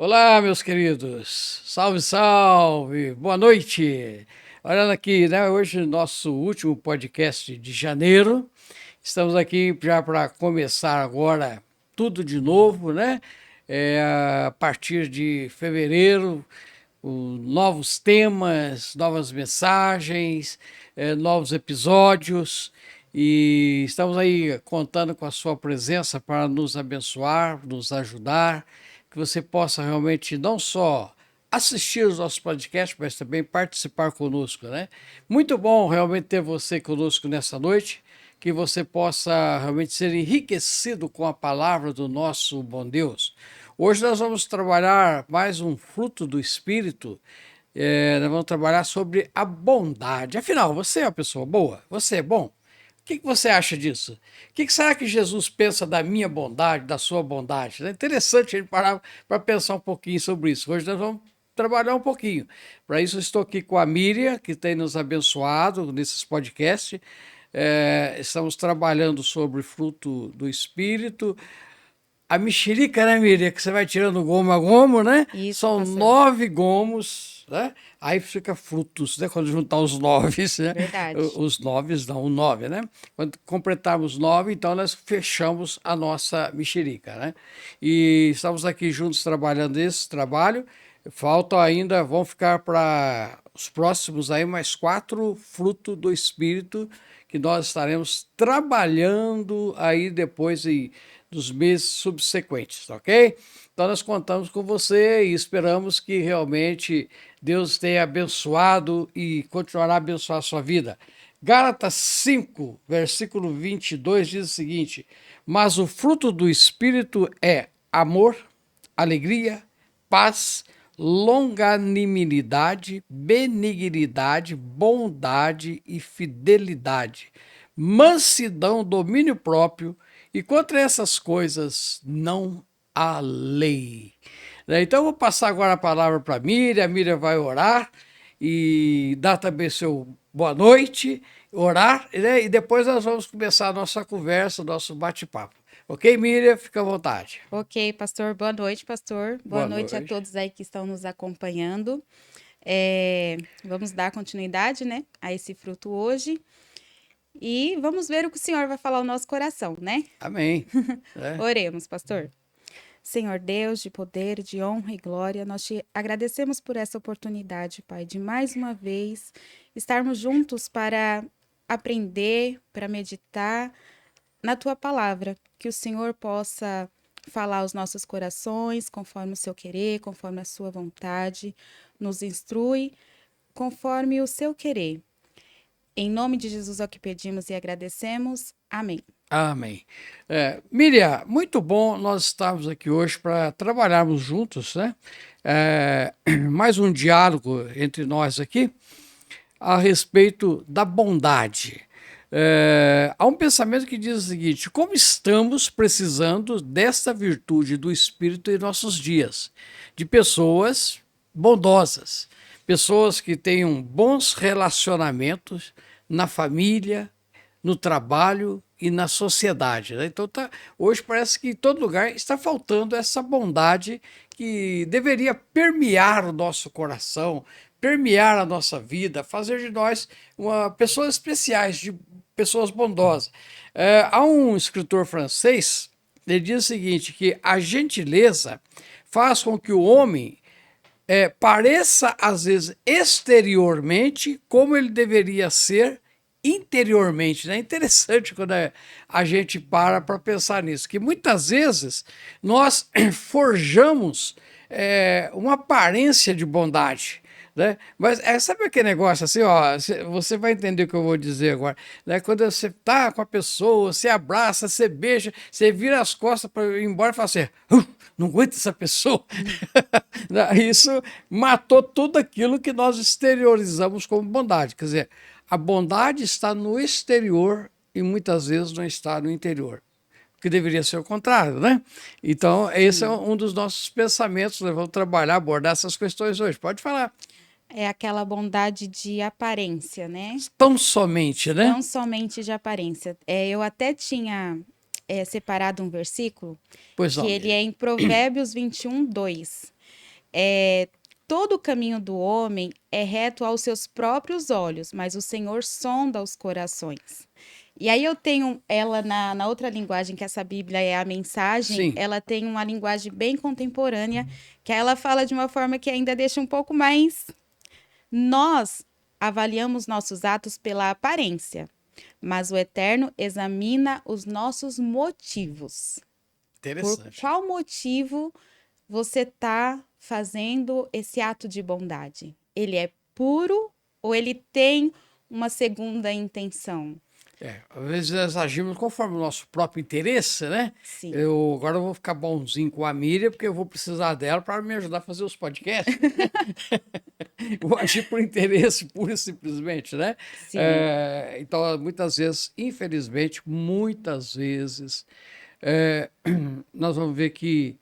Olá, meus queridos. Salve, salve. Boa noite. Olhando aqui, né? Hoje, nosso último podcast de janeiro. Estamos aqui já para começar agora tudo de novo, né? A partir de fevereiro, novos temas, novas mensagens, novos episódios. E estamos aí contando com a sua presença para nos abençoar, nos ajudar, que você possa realmente não só assistir os nossos podcasts, mas também participar conosco, né? Muito bom realmente ter você conosco nessa noite, que você possa realmente ser enriquecido com a palavra do nosso bom Deus. Hoje nós vamos trabalhar mais um fruto do Espírito. Nós vamos trabalhar sobre a bondade. Afinal, você é uma pessoa boa? Você é bom? O que você acha disso? O que será que Jesus pensa da minha bondade, da sua bondade? É interessante ele parar para pensar um pouquinho sobre isso. Hoje nós vamos trabalhar um pouquinho. Para isso, eu estou aqui com a Miriam, que tem nos abençoado nesses podcasts. Estamos trabalhando sobre fruto do Espírito. A mexerica, né, Miriam? Que você vai tirando gomo a gomo, né? Isso, São pastor. 9 gomos, né? Aí fica frutos, né? Quando juntar os 9, né? Verdade. Os 9 dão o 9, né? Quando completarmos 9, então nós fechamos a nossa mexerica, né? E estamos aqui juntos trabalhando esse trabalho. Faltam ainda, vão ficar para os próximos aí mais 4 frutos do Espírito que nós estaremos trabalhando aí depois dos meses subsequentes, ok? Então nós contamos com você e esperamos que realmente Deus tenha abençoado e continuará a abençoar a sua vida. Gálatas 5, versículo 22 diz o seguinte: mas o fruto do Espírito é amor, alegria, paz, longanimidade, benignidade, bondade e fidelidade, mansidão, domínio próprio, e contra essas coisas não há lei. Então eu vou passar agora a palavra para a Miriam vai orar e dar também seu boa noite, orar, né? E depois nós vamos começar a nossa conversa, o nosso bate-papo. Ok, Miriam? Fica à vontade. Ok, pastor. Boa noite, pastor. Boa Boa noite a noite. todos aí que estão nos acompanhando. Vamos dar continuidade, né, a esse fruto hoje. E vamos ver o que o Senhor vai falar ao nosso coração, né? Amém. É. Oremos, pastor. Senhor Deus de poder, de honra e glória, nós te agradecemos por essa oportunidade, Pai, de mais uma vez estarmos juntos para aprender, para meditar na tua palavra, que o Senhor possa falar aos nossos corações, conforme o seu querer, conforme a sua vontade, nos instrui, conforme o seu querer. Em nome de Jesus é o que pedimos e agradecemos. Amém. Amém. Miriam, muito bom nós estarmos aqui hoje para trabalharmos juntos, né? Mais um diálogo entre nós aqui a respeito da bondade. Há um pensamento que diz o seguinte: como estamos precisando desta virtude do Espírito em nossos dias, de pessoas bondosas, pessoas que tenham bons relacionamentos na família, no trabalho e na sociedade, né? Então hoje parece que em todo lugar está faltando essa bondade que deveria permear o nosso coração, permear a nossa vida, fazer de nós pessoas especiais, de pessoas bondosas. Há um escritor francês, ele diz o seguinte, que a gentileza faz com que o homem pareça, às vezes, exteriormente como ele deveria ser interiormente, né? É interessante quando a gente para pensar nisso, que muitas vezes nós forjamos uma aparência de bondade, né? Mas sabe aquele negócio assim, ó, você vai entender o que eu vou dizer agora, né? Quando você tá com a pessoa, você abraça, você beija, você vira as costas para ir embora e fala assim, não aguento essa pessoa. Isso matou tudo aquilo que nós exteriorizamos como bondade. Quer dizer, a bondade está no exterior e muitas vezes não está no interior, que deveria ser o contrário, né? Então, esse é Sim. um dos nossos pensamentos, nós vamos trabalhar, abordar essas questões hoje. Pode falar. É aquela bondade de aparência, né? Tão somente, né? Tão somente de aparência. Eu até tinha separado um versículo Pois que não, ele Miriam. é em Provérbios 21, 2. todo o caminho do homem é reto aos seus próprios olhos, mas o Senhor sonda os corações. E aí eu tenho ela na outra linguagem, que essa Bíblia é a mensagem, Sim. ela tem uma linguagem bem contemporânea, que ela fala de uma forma que ainda deixa um pouco mais. Nós avaliamos nossos atos pela aparência, mas o Eterno examina os nossos motivos. Por Interessante. qual motivo você está fazendo esse ato de bondade? Ele é puro ou ele tem uma segunda intenção? Às vezes nós agimos conforme o nosso próprio interesse, né? Sim, Agora eu vou ficar bonzinho com a Miriam, porque eu vou precisar dela para me ajudar a fazer os podcasts. Vou agir por interesse, pura e simplesmente, né? sim, Então, muitas vezes, infelizmente, muitas vezes, é, nós vamos ver que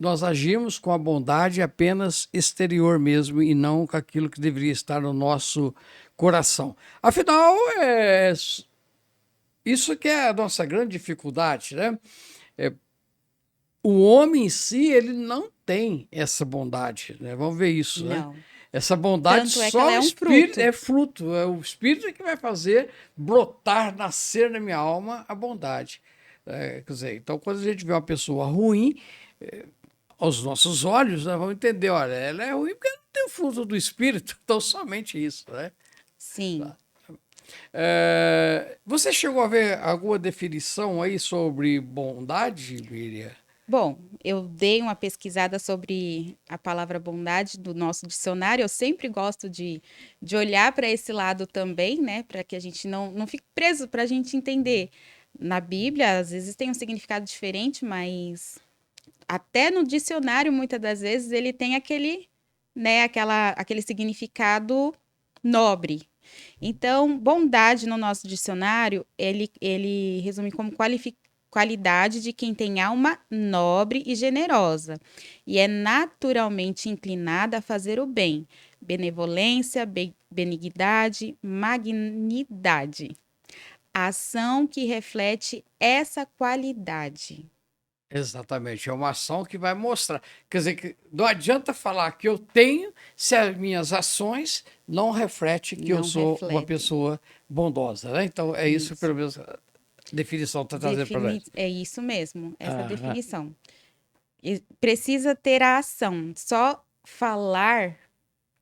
nós agimos com a bondade apenas exterior mesmo e não com aquilo que deveria estar no nosso coração. Afinal, isso que é a nossa grande dificuldade, né? É, o homem em si, ele não tem essa bondade, né? Vamos ver isso, né? não. Essa bondade Tanto é que ela só o é um Espírito fruto. é fruto, é o Espírito que vai fazer brotar, nascer na minha alma a bondade. Quer dizer, então quando a gente vê uma pessoa ruim, aos nossos olhos, nós vamos entender, olha, ela é ruim porque ela não tem o fruto do Espírito, então somente isso, né? Sim. Você chegou a ver alguma definição aí sobre bondade, Miriam? Bom, eu dei uma pesquisada sobre a palavra bondade do nosso dicionário. Eu sempre gosto de olhar para esse lado também, né? Para que a gente não fique preso, para a gente entender. Na Bíblia, às vezes tem um significado diferente, mas até no dicionário, muitas das vezes, ele tem aquele significado nobre. Então, bondade no nosso dicionário, ele resume como qualidade de quem tem alma nobre e generosa, e é naturalmente inclinada a fazer o bem, benevolência, benignidade, magnidade. A ação que reflete essa qualidade. Exatamente, é uma ação que vai mostrar. Quer dizer, que não adianta falar que eu tenho se as minhas ações não refletem que eu Não sou uma refletem. pessoa bondosa, né? Então, é isso, pelo Isso. menos, a definição está trazendo para nós. É isso mesmo, essa Aham. definição. E precisa ter a ação. Só falar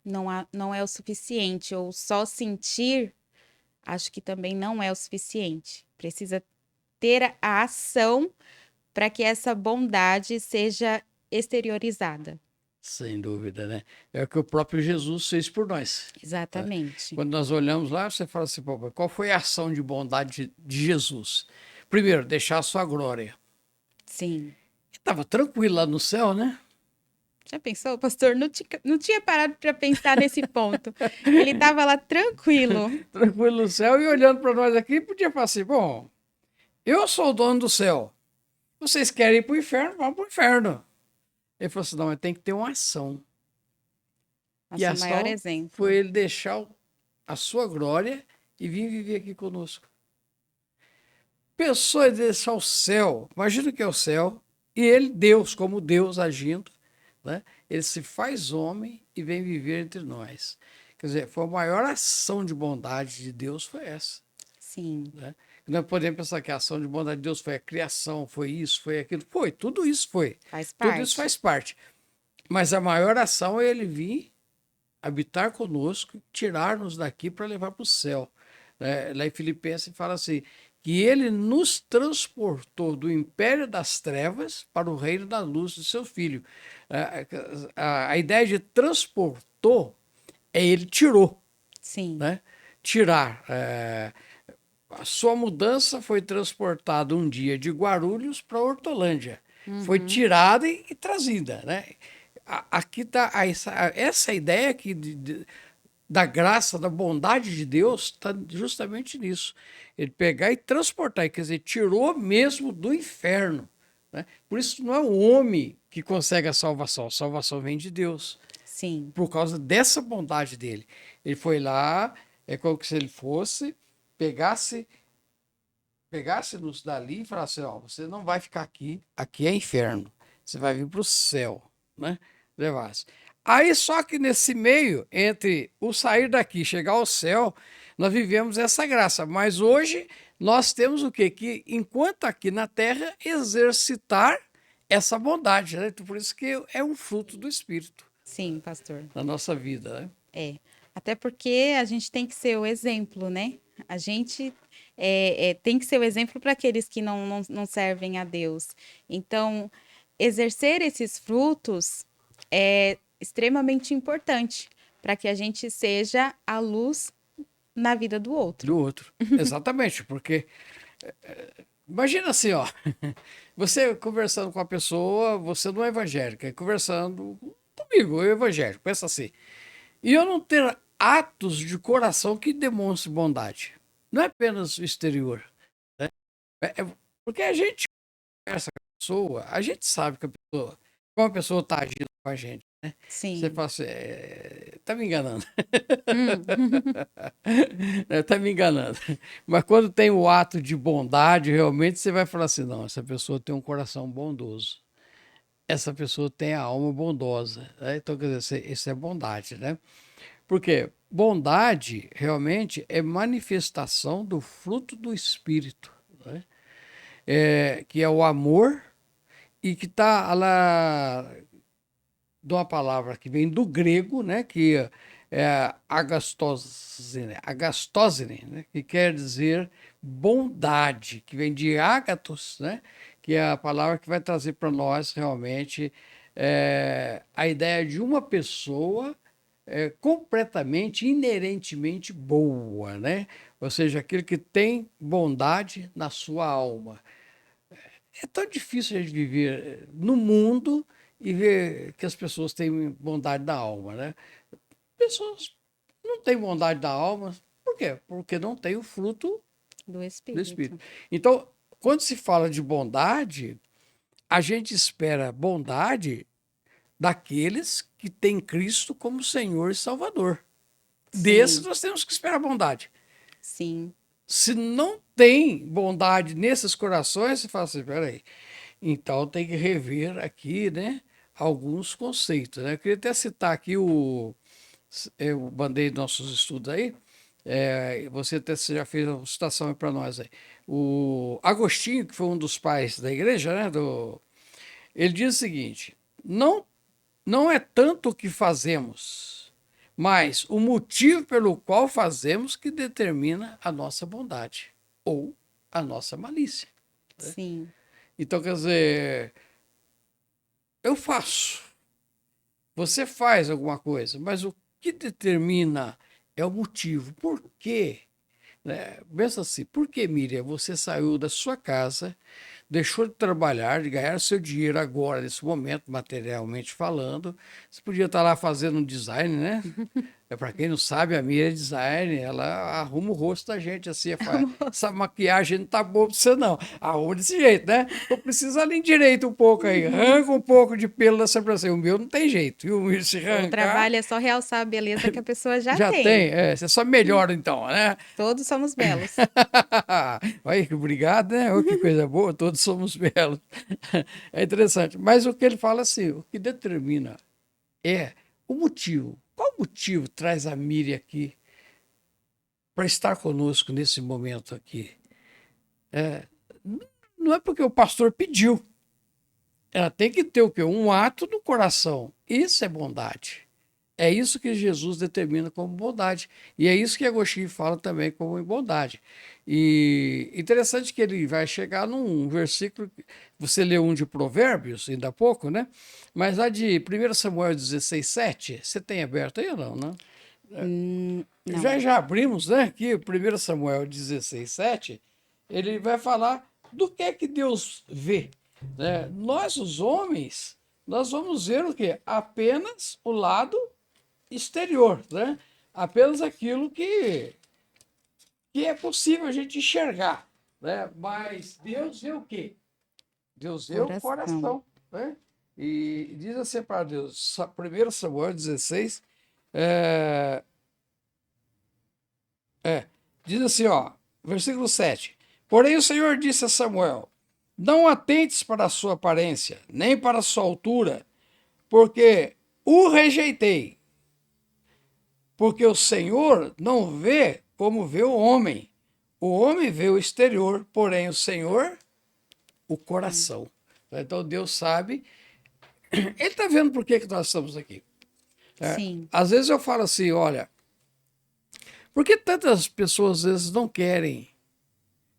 não é o suficiente, ou só sentir, acho que também não é o suficiente. Precisa ter a ação para que essa bondade seja exteriorizada. Sem dúvida, né? É o que o próprio Jesus fez por nós. Tá? Exatamente. Quando nós olhamos lá, você fala assim, pô, mas qual foi a ação de bondade de Jesus? Primeiro, deixar a sua glória. Sim. Estava tranquilo lá no céu, né? Já pensou, pastor? Não tinha parado para pensar nesse ponto. Ele estava lá tranquilo. Tranquilo no céu e olhando para nós aqui, podia falar assim, bom, eu sou o dono do céu. Vocês querem ir para o inferno? Vamos para o inferno. Ele falou assim, não, mas tem que ter uma ação. E a Nosso maior ação foi exemplo. ele deixar a sua glória e vir viver aqui conosco. Pensou em deixar o céu, imagina o que é o céu, e ele, Deus, como Deus agindo, né? Ele se faz homem e vem viver entre nós. Quer dizer, foi a maior ação de bondade de Deus foi essa. Sim, Né? Nós podemos pensar que a ação de bondade de Deus foi a criação, foi isso, foi aquilo. Foi, tudo isso foi. faz Tudo isso parte. faz parte. Mas a maior ação é ele vir habitar conosco, tirar-nos daqui para levar para o céu. Lá em Filipenses fala assim, que ele nos transportou do império das trevas para o reino da luz do seu filho. A ideia de transportou é ele tirou, Sim, né? Tirar. A sua mudança foi transportada um dia de Guarulhos para Hortolândia. Foi tirada e trazida, né? Aqui está essa ideia aqui da graça, da bondade de Deus, está justamente nisso. Ele pegar e transportar, quer dizer, tirou mesmo do inferno. Né? Por isso não é o homem que consegue a salvação vem de Deus, sim, por causa dessa bondade dele. Ele foi lá, é como se ele fosse, pegasse-nos dali e falasse, ó, você não vai ficar aqui, aqui é inferno, você vai vir para o céu, né? Levasse. Aí só que nesse meio, entre o sair daqui e chegar ao céu, nós vivemos essa graça. Mas hoje nós temos o quê? Que enquanto aqui na terra, exercitar essa bondade, né? Então, por isso que é um fruto do Espírito Sim, pastor. na nossa vida, né? É. Até porque a gente tem que ser o exemplo, né? A gente tem que ser o exemplo para aqueles que não servem a Deus. Então, exercer esses frutos é extremamente importante para que a gente seja a luz na vida do outro. Do outro. Exatamente, porque imagina assim, ó, você conversando com a pessoa, você não é evangélico, é conversando comigo, eu evangélico, pensa assim, e eu não ter atos de coração que demonstrem bondade. Não é apenas o exterior. Porque a gente conversa com a pessoa, a gente sabe que a pessoa, como a pessoa está agindo com a gente. Você Sim. fala assim, tá me enganando. Hum. Tá me enganando. Mas quando tem o ato de bondade, realmente você vai falar assim, não, essa pessoa tem um coração bondoso. Essa pessoa tem a alma bondosa. Né? Então, quer dizer, isso é bondade, né? Porque bondade realmente é manifestação do fruto do Espírito, né? Que é o amor e que está lá de uma palavra que vem do grego, né? Que é agastosine, né? Que quer dizer bondade, que vem de ágatos, né? Que é a palavra que vai trazer para nós realmente a ideia de uma pessoa completamente, inerentemente boa, né? Ou seja, aquele que tem bondade na sua alma. É tão difícil a gente viver no mundo e ver que as pessoas têm bondade da alma, né? Pessoas não têm bondade da alma, por quê? Porque não tem o fruto Do do Espírito. Espírito. Então, quando se fala de bondade, a gente espera bondade daqueles que têm Cristo como Senhor e Salvador. Desses Sim, nós temos que esperar bondade. sim. Se não tem bondade nesses corações, você fala assim, peraí, então tem que rever aqui, né, alguns conceitos, né? Eu queria até citar aqui eu mandei nossos estudos aí, você até já fez uma citação aí para nós aí. O Agostinho, que foi um dos pais da igreja, né, ele diz o seguinte, não é tanto o que fazemos, mas o motivo pelo qual fazemos que determina a nossa bondade ou a nossa malícia. Né? Sim. Então, quer dizer, eu faço, você faz alguma coisa, mas o que determina é o motivo. Por quê? Né? Pensa assim, por que, Miriam, você saiu da sua casa, deixou de trabalhar, de ganhar seu dinheiro agora, nesse momento, materialmente falando, você podia estar lá fazendo um design, né? Para quem não sabe, a Miriam é design, ela arruma o rosto da gente assim, fala, essa maquiagem não tá boa pra você não, arruma desse jeito, né? Eu preciso alinhar direito um pouco aí, arranca um pouco de pelo da sobrancelha, o meu não tem jeito, e o meu se O arrancar, trabalho é só realçar a beleza que a pessoa já já tem. tem, você só melhora então, né? Todos somos belos. Olha, obrigado, né? Oh, que coisa boa, todos somos belos. É interessante. Mas o que ele fala assim, o que determina é o motivo. Qual motivo traz a Miriam aqui para estar conosco nesse momento aqui? Não é porque o pastor pediu. Ela tem que ter o quê? Um ato no coração. Isso é bondade. É isso que Jesus determina como bondade. E é isso que Agostinho fala também como bondade. E interessante que ele vai chegar num versículo, você leu um de Provérbios, ainda há pouco, né? Mas lá de 1 Samuel 16:7, você tem aberto aí ou não, né? Não. Já abrimos, né? Aqui, 1 Samuel 16:7, ele vai falar do que é que Deus vê. Né? Nós, os homens, nós vamos ver o quê? Apenas o lado exterior, né? Apenas aquilo que é possível a gente enxergar, né? Mas Deus vê o quê? Deus vê o Coração. coração, né? E diz assim para Deus, 1 Samuel 16, é, diz assim, ó, versículo 7. Porém o Senhor disse a Samuel, não atentes para a sua aparência, nem para a sua altura, porque o rejeitei, porque o Senhor não vê como vê o homem. O homem vê o exterior, porém o Senhor, o coração. Então Deus sabe, Ele está vendo por que nós estamos aqui. Sim. Às vezes eu falo assim, olha, por que tantas pessoas às vezes não querem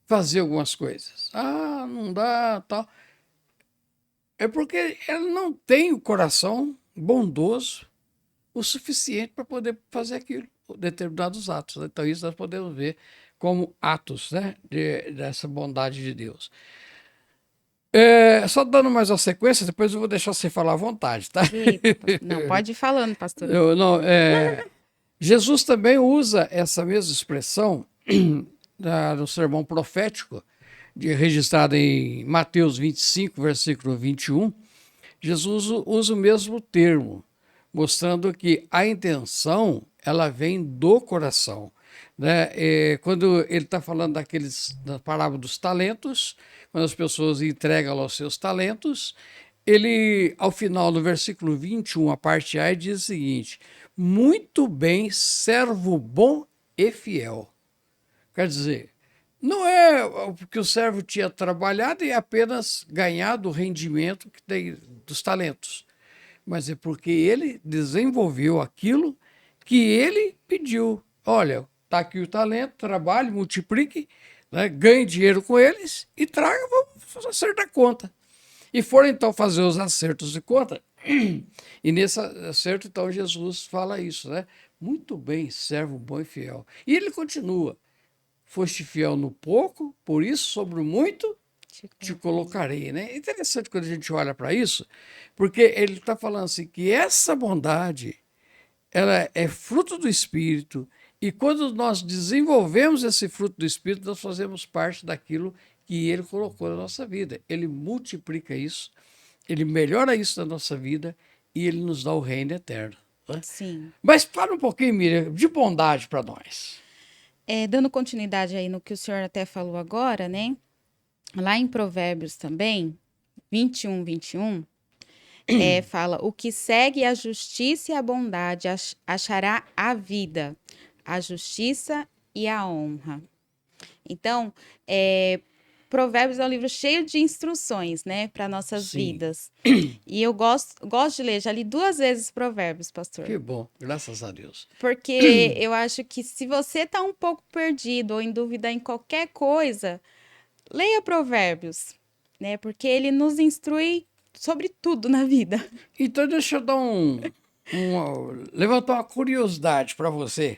fazer algumas coisas? Ah, não dá, tal. É porque ela não tem o coração bondoso o suficiente para poder fazer aquilo, determinados atos. Então, isso nós podemos ver como atos, né, dessa bondade de Deus. Só dando mais uma sequência, depois eu vou deixar você falar à vontade, tá? Eita, não, pode ir falando, pastor. Não, Jesus também usa essa mesma expressão no sermão profético, registrado em Mateus 25, versículo 21. Jesus usa o mesmo termo, mostrando que a intenção ela vem do coração. Né? Quando ele está falando da parábola dos talentos, quando as pessoas entregam lá os seus talentos, ele, ao final do versículo 21, a parte A, diz o seguinte: muito bem, servo bom e fiel. Quer dizer, não é porque o servo tinha trabalhado e apenas ganhado o rendimento que tem dos talentos, mas é porque ele desenvolveu aquilo que ele pediu. Olha, está aqui o talento, trabalhe, multiplique, né, ganhe dinheiro com eles e traga, vamos acertar a conta. E foram então fazer os acertos de conta. E nesse acerto, então, Jesus fala isso, né? Muito bem, servo bom e fiel. E ele continua: foste fiel no pouco, por isso sobre o muito te colocarei, né? É interessante quando a gente olha para isso, porque ele está falando assim que essa bondade ela é fruto do Espírito, e quando nós desenvolvemos esse fruto do Espírito, nós fazemos parte daquilo que ele colocou na nossa vida. Ele multiplica isso, ele melhora isso na nossa vida e ele nos dá o reino eterno. Né? Sim. Mas fala um pouquinho, Miriam, de bondade para nós. Dando continuidade aí no que o senhor até falou agora, né? Lá em Provérbios também, 21, fala: o que segue a justiça e a bondade achará a vida, a justiça e a honra. Então, Provérbios é um livro cheio de instruções, né, para nossas Sim. vidas. E eu gosto de ler, já li 2 vezes Provérbios, pastor. Que bom, graças a Deus. Porque eu acho que se você está um pouco perdido ou em dúvida em qualquer coisa, leia Provérbios, né? Porque ele nos instrui sobre tudo na vida. Então deixa eu dar levantar uma curiosidade para você.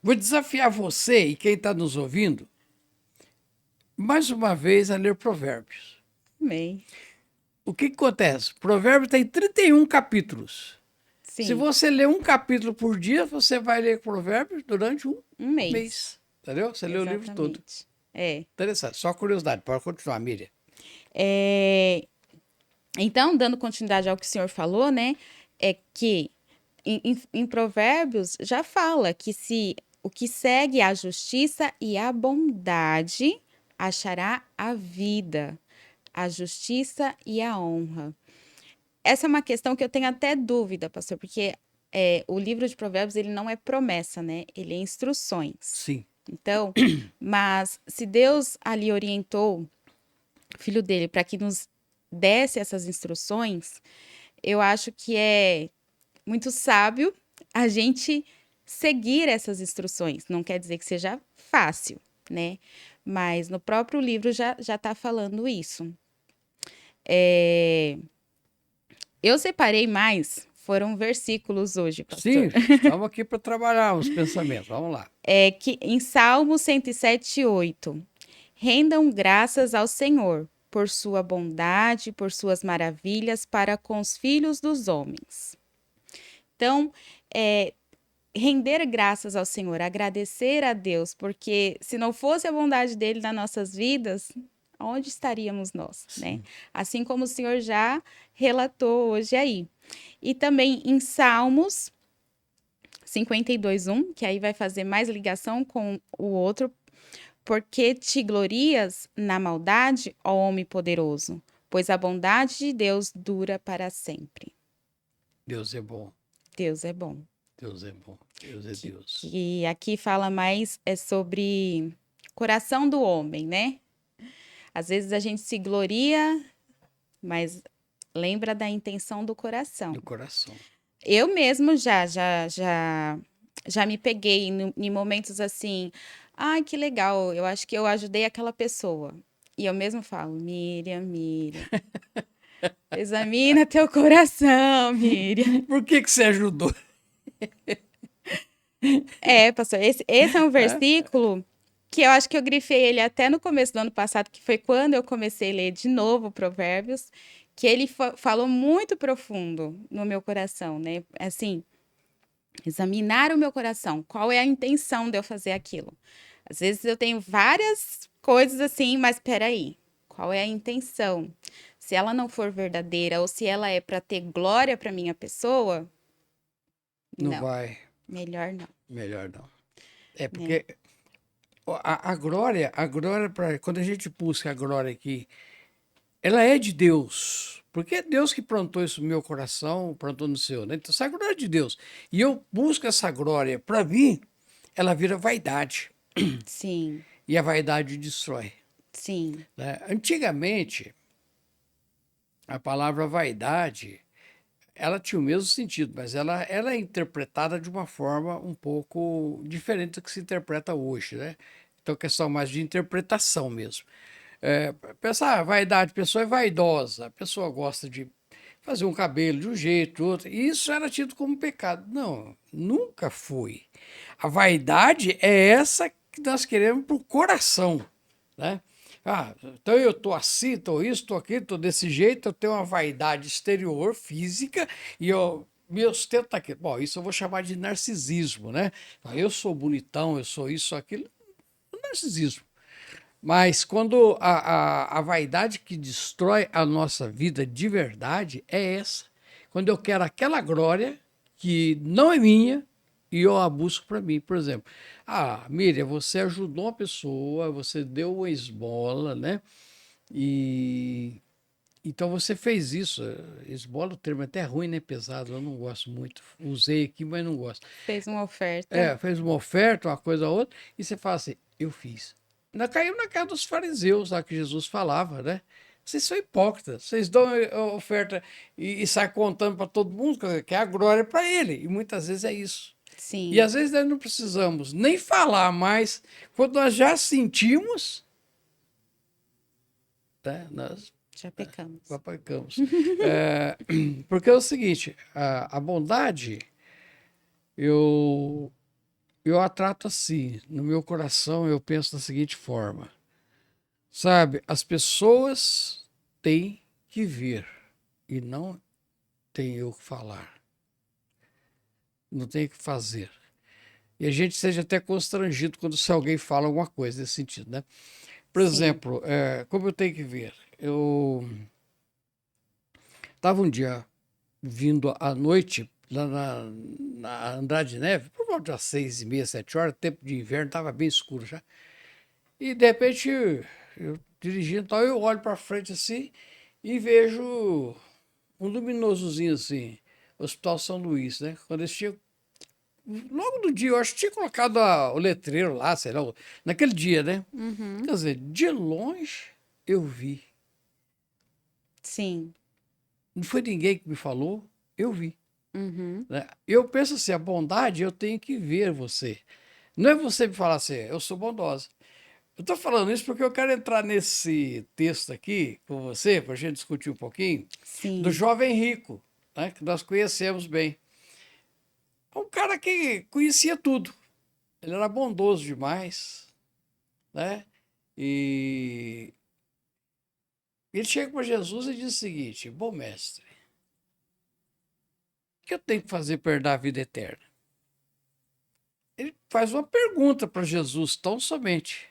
Vou desafiar você e quem está nos ouvindo, mais uma vez, a ler Provérbios. Amém. O que acontece? Provérbios tem 31 capítulos. Sim. Se você ler um capítulo por dia, você vai ler Provérbios durante um mês. Entendeu? Você lê o livro todo. Interessante. Só curiosidade. Pode continuar, Miriam. Então, dando continuidade ao que o senhor falou, né? É que em Provérbios já fala que o que segue a justiça e a bondade achará a vida, a justiça e a honra. Essa é uma questão que eu tenho até dúvida, pastor, porque o livro de Provérbios ele não é promessa, né? Ele é instruções. Sim. Então, mas se Deus ali orientou o filho dele para que nos desse essas instruções, eu acho que é muito sábio a gente seguir essas instruções. Não quer dizer que seja fácil, né? Mas no próprio livro já está falando isso. Eu separei foram versículos hoje, pastor. Sim, estamos aqui para trabalhar os pensamentos. Vamos lá. Que em Salmo 107:8, rendam graças ao Senhor por sua bondade, por suas maravilhas para com os filhos dos homens. Então, render graças ao Senhor, agradecer a Deus, porque se não fosse a bondade dele nas nossas vidas, onde estaríamos nós, né? Assim como o Senhor já relatou hoje aí. E também em Salmos 52:1, que aí vai fazer mais ligação com o outro, porque te glorias na maldade, ó homem poderoso, pois a bondade de Deus dura para sempre. Deus é bom. Deus é bom. Deus é bom. Deus é Deus. E aqui fala mais sobre coração do homem, né? Às vezes a gente se gloria, mas lembra da intenção do coração. Do coração. Eu mesmo já me peguei em momentos assim, ai, que legal, eu acho que eu ajudei aquela pessoa. E eu mesmo falo, Miriam, examina teu coração, Miriam. Por que você ajudou? Pastor, esse é um versículo que eu acho que eu grifei ele até no começo do ano passado, que foi quando eu comecei a ler de novo Provérbios, que ele falou muito profundo no meu coração, né? Assim, examinar o meu coração, qual é a intenção de eu fazer aquilo? Às vezes eu tenho várias coisas assim, mas peraí, qual é a intenção? Se ela não for verdadeira ou se ela é para ter glória para minha pessoa, Não não, vai. melhor não, Melhor não. É né? porque a glória, quando a gente busca a glória aqui, ela é de Deus. Porque é Deus que plantou isso no meu coração, plantou no seu, né? Então, essa é a glória de Deus. E eu busco essa glória, para mim, ela vira vaidade. Sim, E a vaidade destrói, sim, né? Antigamente, a palavra vaidade, ela tinha o mesmo sentido, mas ela é interpretada de uma forma um pouco diferente do que se interpreta hoje, né? Então, questão mais de interpretação mesmo. Pensar, vaidade, a pessoa é vaidosa, a pessoa gosta de fazer um cabelo de um jeito, outro, e isso era tido como pecado. Não, nunca foi. A vaidade é essa que nós queremos para o coração, né? Ah, então eu estou assim, estou isso, estou aquilo, estou desse jeito, eu tenho uma vaidade exterior, física, e eu me ostento aqui. Bom, isso eu vou chamar de narcisismo, né? Eu sou bonitão, eu sou isso, aquilo, narcisismo. Mas quando a vaidade que destrói a nossa vida de verdade é essa. Quando eu quero aquela glória que não é minha e eu a busco para mim. Por exemplo, Miriam, você ajudou uma pessoa, você deu uma esmola, né? E então você fez isso. Esmola, o termo é até ruim, né? Pesado, eu não gosto muito. Usei aqui, mas não gosto. fez uma oferta, Fez uma oferta, uma coisa ou outra, e você fala assim, eu fiz. Ainda caiu na cara dos fariseus, lá que Jesus falava, né? Vocês são hipócritas, vocês dão a oferta e saem contando para todo mundo que é a glória para ele. E muitas vezes é isso. E sim, às vezes nós não precisamos nem falar mais, quando nós já sentimos, né? Nós já pecamos. papacamos. Porque é o seguinte, a bondade, eu a trato assim. No meu coração, eu penso da seguinte forma. Sabe, as pessoas têm que ver e não tem eu que falar. Não tem o que fazer. E a gente seja até constrangido quando se alguém fala alguma coisa nesse sentido, né? Por Sim, exemplo, como eu tenho que ver? Eu estava um dia vindo à noite lá na Andrade Neve, por volta das 6h30, 7 horas, tempo de inverno, estava bem escuro já. E de repente, eu dirigindo, então eu olho para frente assim e vejo um luminosozinho assim, Hospital São Luís, né? Quando eles tinham, logo no dia, eu acho que tinha colocado o letreiro lá, sei lá, naquele dia, né? uhum, Quer dizer, de longe eu vi. sim, Não foi ninguém que me falou, eu vi. uhum, Né? Eu penso assim, a bondade eu tenho que ver você. Não é você me falar assim, eu sou bondosa. Eu estou falando isso porque eu quero entrar nesse texto aqui com você, para a gente discutir um pouquinho, do sim, jovem rico, né, que nós conhecemos bem. É um cara que conhecia tudo. Ele era bondoso demais, né? E ele chega para Jesus e diz o seguinte: bom mestre, o que eu tenho que fazer para herdar a vida eterna? Ele faz uma pergunta para Jesus, tão somente.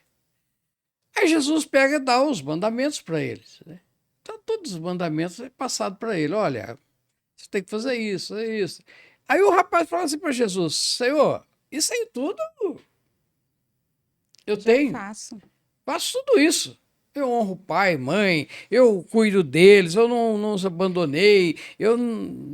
Aí Jesus pega e dá os mandamentos para eles, né? Então, todos os mandamentos é passado para ele. Olha, você tem que fazer isso, é isso. Aí o rapaz fala assim para Jesus: Senhor, isso aí tudo eu já tenho, faço. faço tudo isso. Eu honro pai, mãe, eu cuido deles, eu não os abandonei,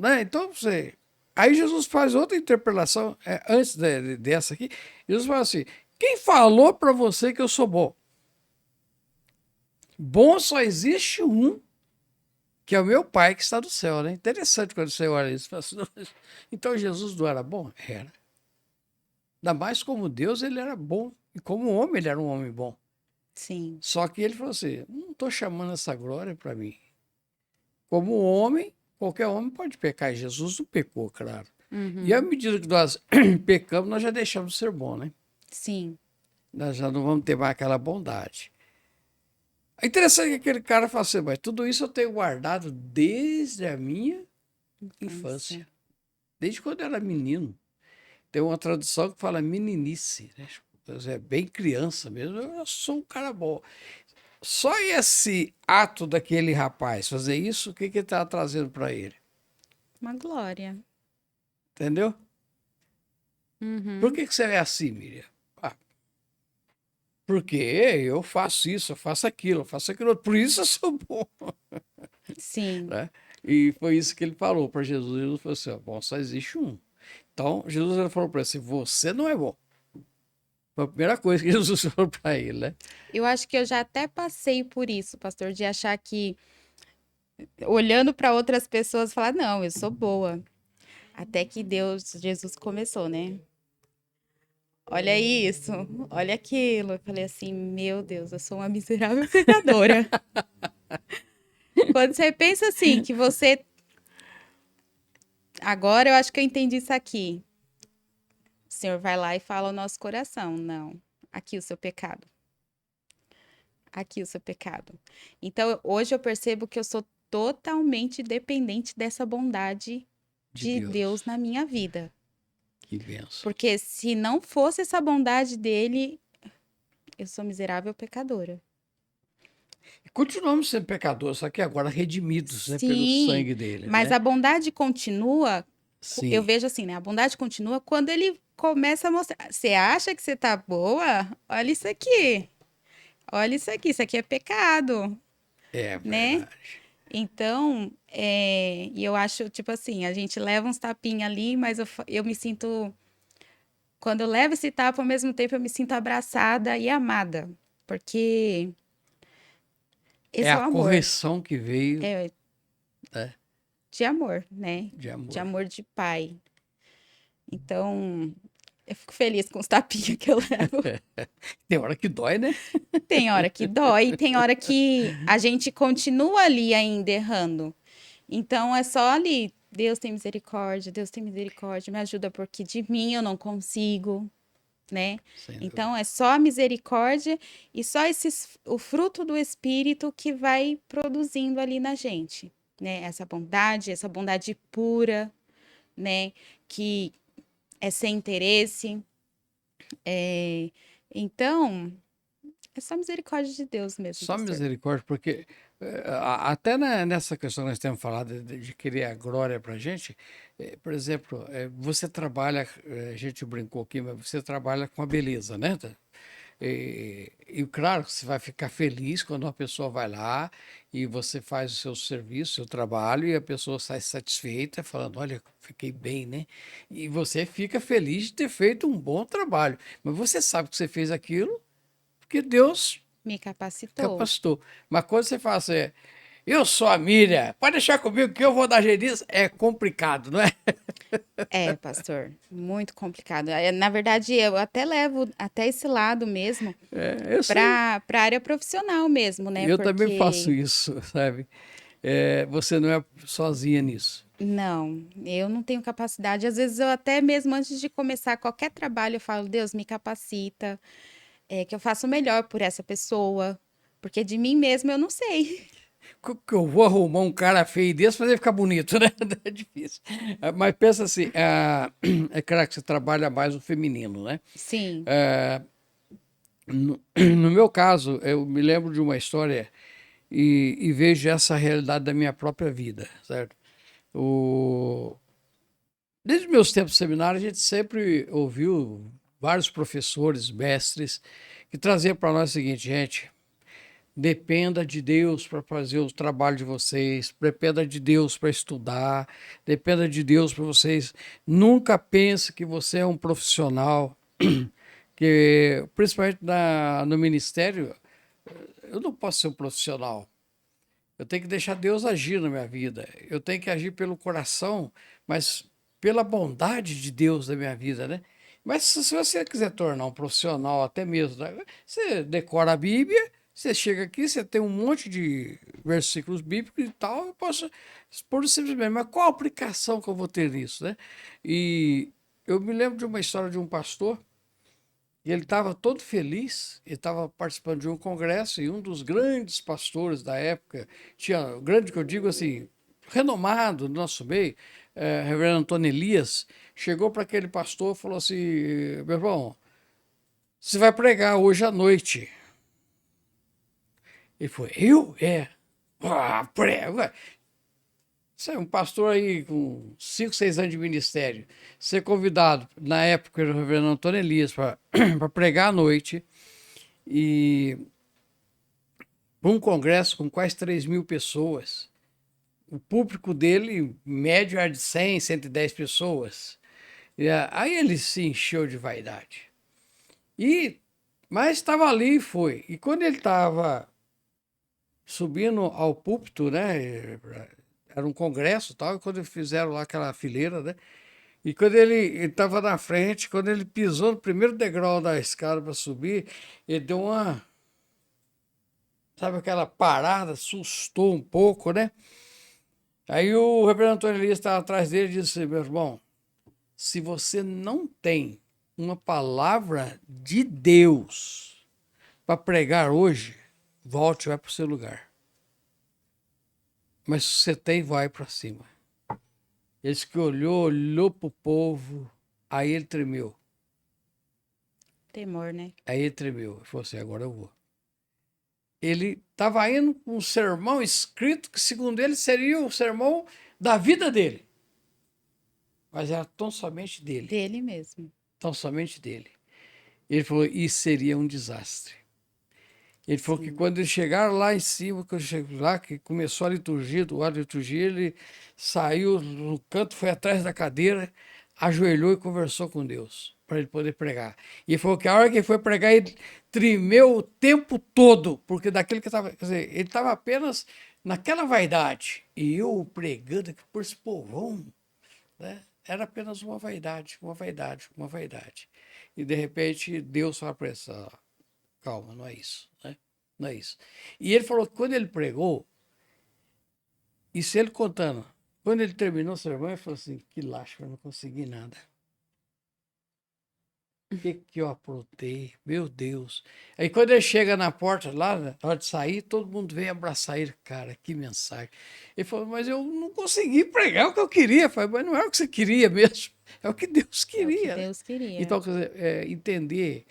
né? Então, você... Aí Jesus faz outra interpelação, antes dessa aqui, Jesus fala assim, quem falou para você que eu sou bom? Bom só existe um, que é o meu pai que está no céu, né? Interessante quando você olha isso. Então Jesus não era bom? Era. Ainda mais como Deus, ele era bom. E como homem, ele era um homem bom. Sim. Só que ele falou assim, não estou chamando essa glória para mim. Como homem, qualquer homem pode pecar. E Jesus não pecou, claro. E à medida que nós pecamos, nós já deixamos de ser bom, né? Sim. Nós já não vamos ter mais aquela bondade. É interessante que aquele cara fala assim, mas tudo isso eu tenho guardado desde a minha infância. Desde quando eu era menino. Tem uma tradução que fala meninice, né? É bem criança mesmo. Eu sou um cara bom. Só esse ato daquele rapaz fazer isso, o que ele estava trazendo para ele? Uma glória. Entendeu? Uhum. Por que você é assim, Miriam? Ah, porque eu faço isso, eu faço aquilo, eu faço aquilo outro. Por isso eu sou bom. Sim. Né? E foi isso que ele falou para Jesus. Jesus falou assim: ó, bom, só existe um. Então, Jesus ele falou para ele assim: você não é bom. Foi a primeira coisa que Jesus falou para ele, né? Eu acho que eu já até passei por isso, pastor, de achar que, olhando para outras pessoas, falar, não, eu sou boa. Até que Deus, Jesus começou, né? Olha isso, olha aquilo. Eu falei assim, meu Deus, eu sou uma miserável pecadora. Quando você pensa assim, que você. Agora eu acho que eu entendi isso aqui. O Senhor vai lá e fala ao nosso coração: não, aqui o seu pecado. Aqui o seu pecado. Então, hoje eu percebo que eu sou totalmente dependente dessa bondade De de Deus Deus. na minha vida. Que benção. Porque se não fosse essa bondade dele, eu sou miserável pecadora. E continuamos sendo pecadores, só que agora redimidos, né, pelo Sim, sangue dele, mas né? a bondade continua, eu Sim. vejo assim, né? A bondade continua quando ele começa a mostrar. Você acha que você tá boa? Olha isso aqui. Olha isso aqui é pecado, É né? verdade. Então, e eu acho, tipo assim, a gente leva uns tapinhos ali, mas eu me sinto. Quando eu levo esse tapa, ao mesmo tempo eu me sinto abraçada e amada. Porque É esse é a o amor. correção que veio, É né, de amor, né? de De amor. amor de pai. Então, eu fico feliz com os tapinhos que eu levo. Tem hora que dói, né? Tem hora que dói, tem hora que a gente continua ali ainda errando. Então é só ali, Deus tem misericórdia, me ajuda porque de mim eu não consigo, né? Sem dúvida. Então é só a misericórdia e só o fruto do Espírito que vai produzindo ali na gente, né? Essa bondade pura, né? Que é sem interesse. É... Então, é só a misericórdia de Deus mesmo, Só pastor. misericórdia, porque até nessa questão que nós temos falado de querer a glória para a gente, por exemplo, você trabalha, a gente brincou aqui, mas você trabalha com a beleza, né? E claro, você vai ficar feliz quando uma pessoa vai lá e você faz o seu serviço, o seu trabalho, e a pessoa sai satisfeita, falando: Olha, fiquei bem, né? E você fica feliz de ter feito um bom trabalho. Mas você sabe que você fez aquilo porque Deus Me capacitou. capacitou. Mas quando você fala assim, eu sou a Miriam, pode deixar comigo que eu vou dar jeito nisso, é complicado, não é? É, pastor, muito complicado. Na verdade, eu até levo até esse lado mesmo Eu sei. para a área profissional mesmo, né? Eu também faço Porque isso, sabe? Você não é sozinha nisso. não, eu não tenho capacidade. Às vezes eu até mesmo antes de começar qualquer trabalho, eu falo, Deus, me capacita, que eu faça o melhor por essa pessoa, porque de mim mesma eu não sei. Que eu vou arrumar um cara feio desse para ele ficar bonito, né? É difícil. Mas pensa assim, é claro que você trabalha mais o feminino, né? Sim, No meu caso, eu me lembro de uma história e vejo essa realidade da minha própria vida, certo? O, Desde meus tempos de seminário, a gente sempre ouviu vários professores, mestres, que traziam para nós o seguinte, gente, Dependa de Deus para fazer o trabalho de vocês, dependa de Deus para estudar, dependa de Deus para vocês. Nunca pense que você é um profissional, que principalmente no ministério, eu não posso ser um profissional. Eu tenho que deixar Deus agir na minha vida. Eu tenho que agir pelo coração, mas pela bondade de Deus na minha vida, né? Mas se você quiser tornar um profissional até mesmo, né? Você decora a Bíblia, você chega aqui, você tem um monte de versículos bíblicos e tal, eu posso expor simplesmente, mas qual a aplicação que eu vou ter nisso, né? E eu me lembro de uma história de um pastor, e ele estava todo feliz, ele estava participando de um congresso, e um dos grandes pastores da época, tinha grande que eu digo assim, renomado no nosso meio, reverendo Antônio Elias, chegou para aquele pastor e falou assim: meu irmão, você vai pregar hoje à noite. Ele falou: eu? É. Ah, prega. Você é um pastor aí com 5, 6 anos de ministério. Ser convidado, na época, o reverendo Antônio Elias, para pregar à noite, e para um congresso com quase 3.000 pessoas. O público dele, médio, era de 100, 110 pessoas. Aí ele se encheu de vaidade. Mas estava ali e foi. E quando ele estava subindo ao púlpito, né? Era um congresso e tal, e quando fizeram lá aquela fileira, né? E quando ele estava na frente, quando ele pisou no primeiro degrau da escada para subir, ele deu uma, sabe, aquela parada, assustou um pouco, né? Aí o reverendo Antônio Elias estava atrás dele e disse: meu irmão, se você não tem uma palavra de Deus para pregar hoje, volte e vai para o seu lugar. Mas se você tem, vai para cima. Ele disse que olhou para o povo, aí ele tremeu. Temor, né? Aí ele tremeu. Ele falou assim: agora eu vou. Ele estava indo com um sermão escrito que, segundo ele, seria o sermão da vida dele. Mas era tão somente dele. Dele mesmo. Tão somente dele. Ele falou: isso seria um desastre. Ele falou que quando eles chegaram lá em cima, que eu cheguei lá, que começou a liturgia, a liturgia, ele saiu no canto, foi atrás da cadeira, ajoelhou e conversou com Deus, para ele poder pregar. E ele falou que a hora que ele foi pregar, ele tremeu o tempo todo, porque daquilo que estava, quer dizer, ele estava apenas naquela vaidade. E eu pregando aqui por esse povão, né? Era apenas uma vaidade, uma vaidade, uma vaidade. E de repente Deus fala para ele: calma, não é isso, né? Não é isso. E ele falou que quando ele pregou, isso ele contando, quando ele terminou o sermão, ele falou assim: que lástima, eu não consegui nada. O que eu aprontei? Meu Deus. Aí quando ele chega na porta lá, na hora de sair, todo mundo vem abraçar ele. Cara, que mensagem. Ele falou: mas eu não consegui pregar o que eu queria. Eu falei: mas não é o que você queria mesmo, é o que Deus queria. É o que Deus queria. Então, quer dizer, entender,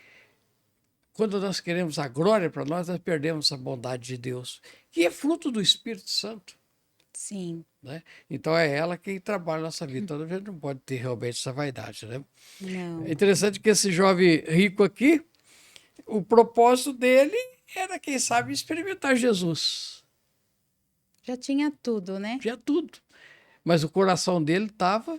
quando nós queremos a glória para nós, nós perdemos a bondade de Deus, que é fruto do Espírito Santo. Sim. Né? Então é ela quem trabalha na nossa vida. Então a gente não pode ter realmente essa vaidade. Né? Não. É interessante que esse jovem rico aqui, o propósito dele era, quem sabe, experimentar Jesus. Já tinha tudo, né? Tinha tudo. Mas o coração dele estava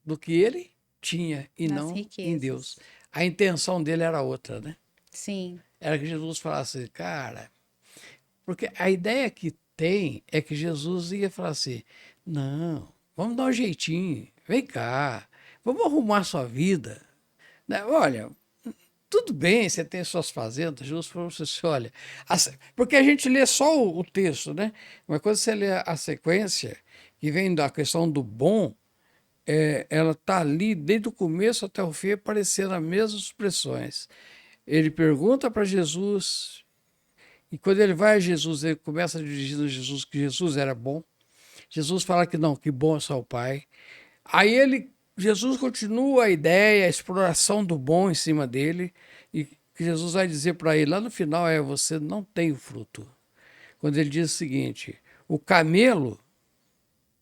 no que ele tinha e Nas não riquezas. em Deus. A intenção dele era outra, né? Sim. Era que Jesus falasse: cara, porque a ideia que tem é que Jesus ia falar assim: não, vamos dar um jeitinho, vem cá, vamos arrumar sua vida. Né? Olha, tudo bem, você tem suas fazendas. Jesus falou assim: olha, porque a gente lê só o texto, né? Mas quando você lê a sequência, que vem da questão do bom, ela está ali desde o começo até o fim, aparecendo as mesmas expressões. Ele pergunta para Jesus. E quando ele vai a Jesus, ele começa dirigindo a Jesus que Jesus era bom. Jesus fala que não, que bom é só o Pai. Aí Jesus continua a ideia, a exploração do bom em cima dele, e que Jesus vai dizer para ele lá no final você não tem fruto. Quando ele diz o seguinte: o camelo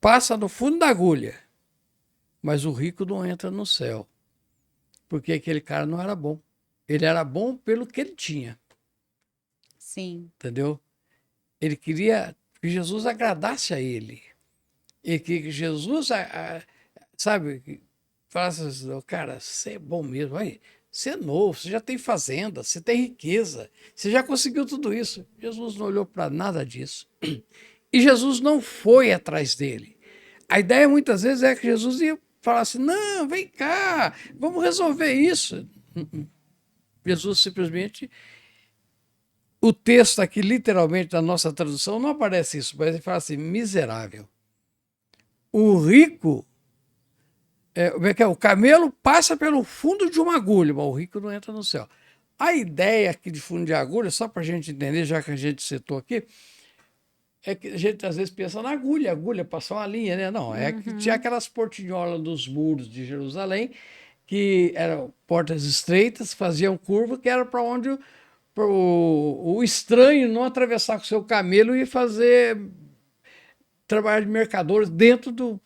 passa no fundo da agulha, mas o rico não entra no céu, porque aquele cara não era bom. Ele era bom pelo que ele tinha. Sim. Entendeu? Ele queria que Jesus agradasse a ele. E que Jesus, sabe, falasse assim, "Ô, cara, você é bom mesmo, aí, você é novo, você já tem fazenda, você tem riqueza, você já conseguiu tudo isso." Jesus não olhou para nada disso. E Jesus não foi atrás dele. A ideia muitas vezes é que Jesus ia falar assim, não, vem cá, vamos resolver isso. Jesus simplesmente... O texto aqui, literalmente, na nossa tradução, não aparece isso, mas ele fala assim, miserável. O rico, como é que é? O camelo passa pelo fundo de uma agulha, mas o rico não entra no céu. A ideia aqui de fundo de agulha, só para a gente entender, já que a gente citou aqui, é que a gente às vezes pensa na agulha, agulha passar uma linha, né? Não, é que tinha aquelas portinholas dos muros de Jerusalém, que eram portas estreitas, faziam curva, que era para onde o estranho não atravessar com o seu camelo e fazer trabalho de mercadores dentro do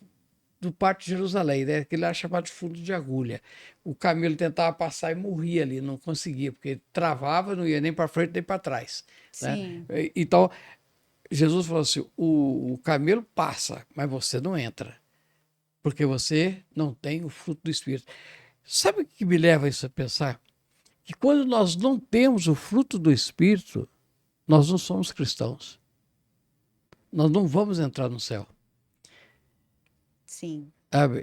pátio de Jerusalém, né? Aquele era chamado de fundo de agulha. O camelo tentava passar e morria ali, não conseguia, porque travava, não ia nem para frente nem para trás. Né? Então, Jesus falou assim: o camelo passa, mas você não entra, porque você não tem o fruto do Espírito. Sabe o que me leva a isso a pensar? Que quando nós não temos o fruto do Espírito, nós não somos cristãos. Nós não vamos entrar no céu. Sim.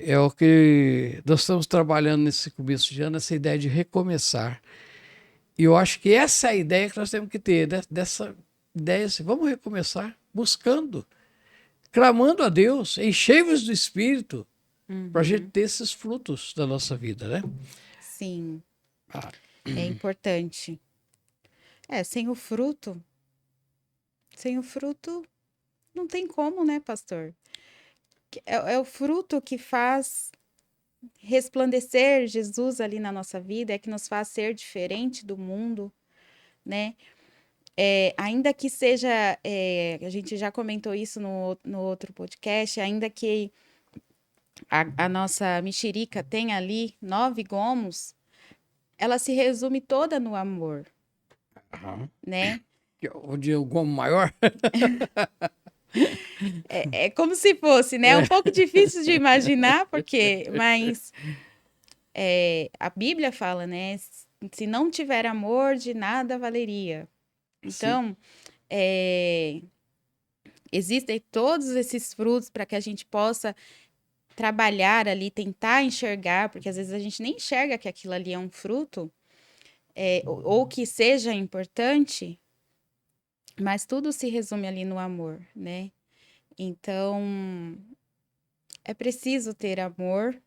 É o que nós estamos trabalhando nesse começo de ano, essa ideia de recomeçar. E eu acho que essa é a ideia que nós temos que ter, dessa ideia assim, vamos recomeçar buscando, clamando a Deus, enchei-vos do Espírito, para a gente ter esses frutos da nossa vida, né? Sim. É importante. Sem o fruto não tem como, né, pastor? É o fruto que faz resplandecer Jesus ali na nossa vida, é que nos faz ser diferente do mundo, né? Ainda que seja, a gente já comentou isso no outro podcast, ainda que a nossa mexerica tenha ali 9 gomos, ela se resume toda no amor, né? O gomo maior? É como se fosse, né? É um pouco difícil de imaginar, mas a Bíblia fala, né? Se não tiver amor, de nada valeria. Então, existem todos esses frutos para que a gente possa trabalhar ali, tentar enxergar, porque às vezes a gente nem enxerga que aquilo ali é um fruto, ou que seja importante, mas tudo se resume ali no amor, né? Então, é preciso ter amor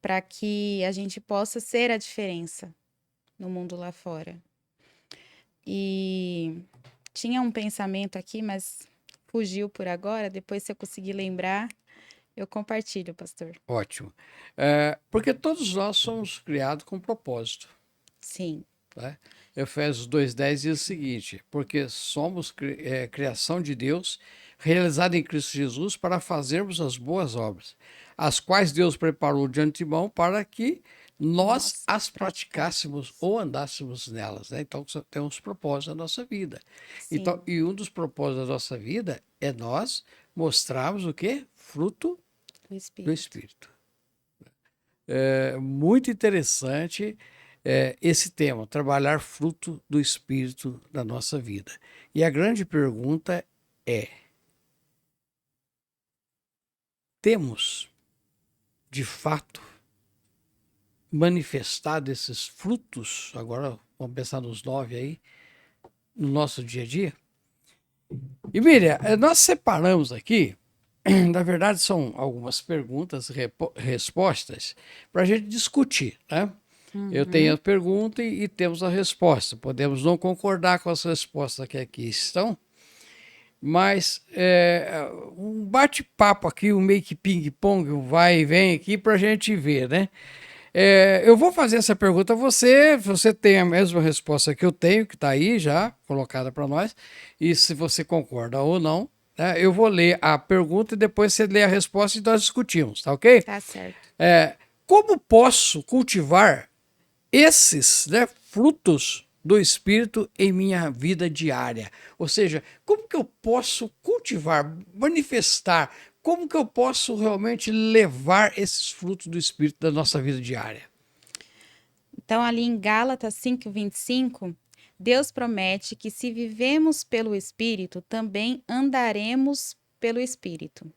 para que a gente possa ser a diferença no mundo lá fora. E tinha um pensamento aqui, mas fugiu por agora. Depois, se eu conseguir lembrar, eu compartilho, pastor. Ótimo. Porque todos nós somos criados com propósito. Sim. Né? Efésios 2,10 diz o seguinte: porque somos criação de Deus, realizada em Cristo Jesus, para fazermos as boas obras, as quais Deus preparou de antemão para que nós as praticássemos ou andássemos nelas. Né? Então, temos propósitos na nossa vida. Então, e um dos propósitos da nossa vida é nós mostrarmos o quê? Fruto do Espírito. É muito interessante esse tema, trabalhar fruto do Espírito na nossa vida. E a grande pergunta é: temos, de fato, manifestado esses frutos, agora vamos pensar nos 9 aí, no nosso dia a dia? E Miriam, nós separamos aqui, na verdade são algumas perguntas, respostas, para a gente discutir, né? Eu tenho a pergunta e temos a resposta. Podemos não concordar com as respostas que aqui estão, mas um bate-papo aqui, um meio que ping-pong, um vai e vem aqui para a gente ver, né? Eu vou fazer essa pergunta a você, você tem a mesma resposta que eu tenho, que está aí já colocada para nós, e se você concorda ou não, né, eu vou ler a pergunta e depois você lê a resposta e nós discutimos, tá ok? Tá certo. Como posso cultivar esses, né, frutos do Espírito em minha vida diária. Ou seja, como que eu posso cultivar, manifestar, como que eu posso realmente levar esses frutos do Espírito da nossa vida diária? Então, ali em Gálatas 5:25, Deus promete que se vivemos pelo Espírito, também andaremos pelo Espírito.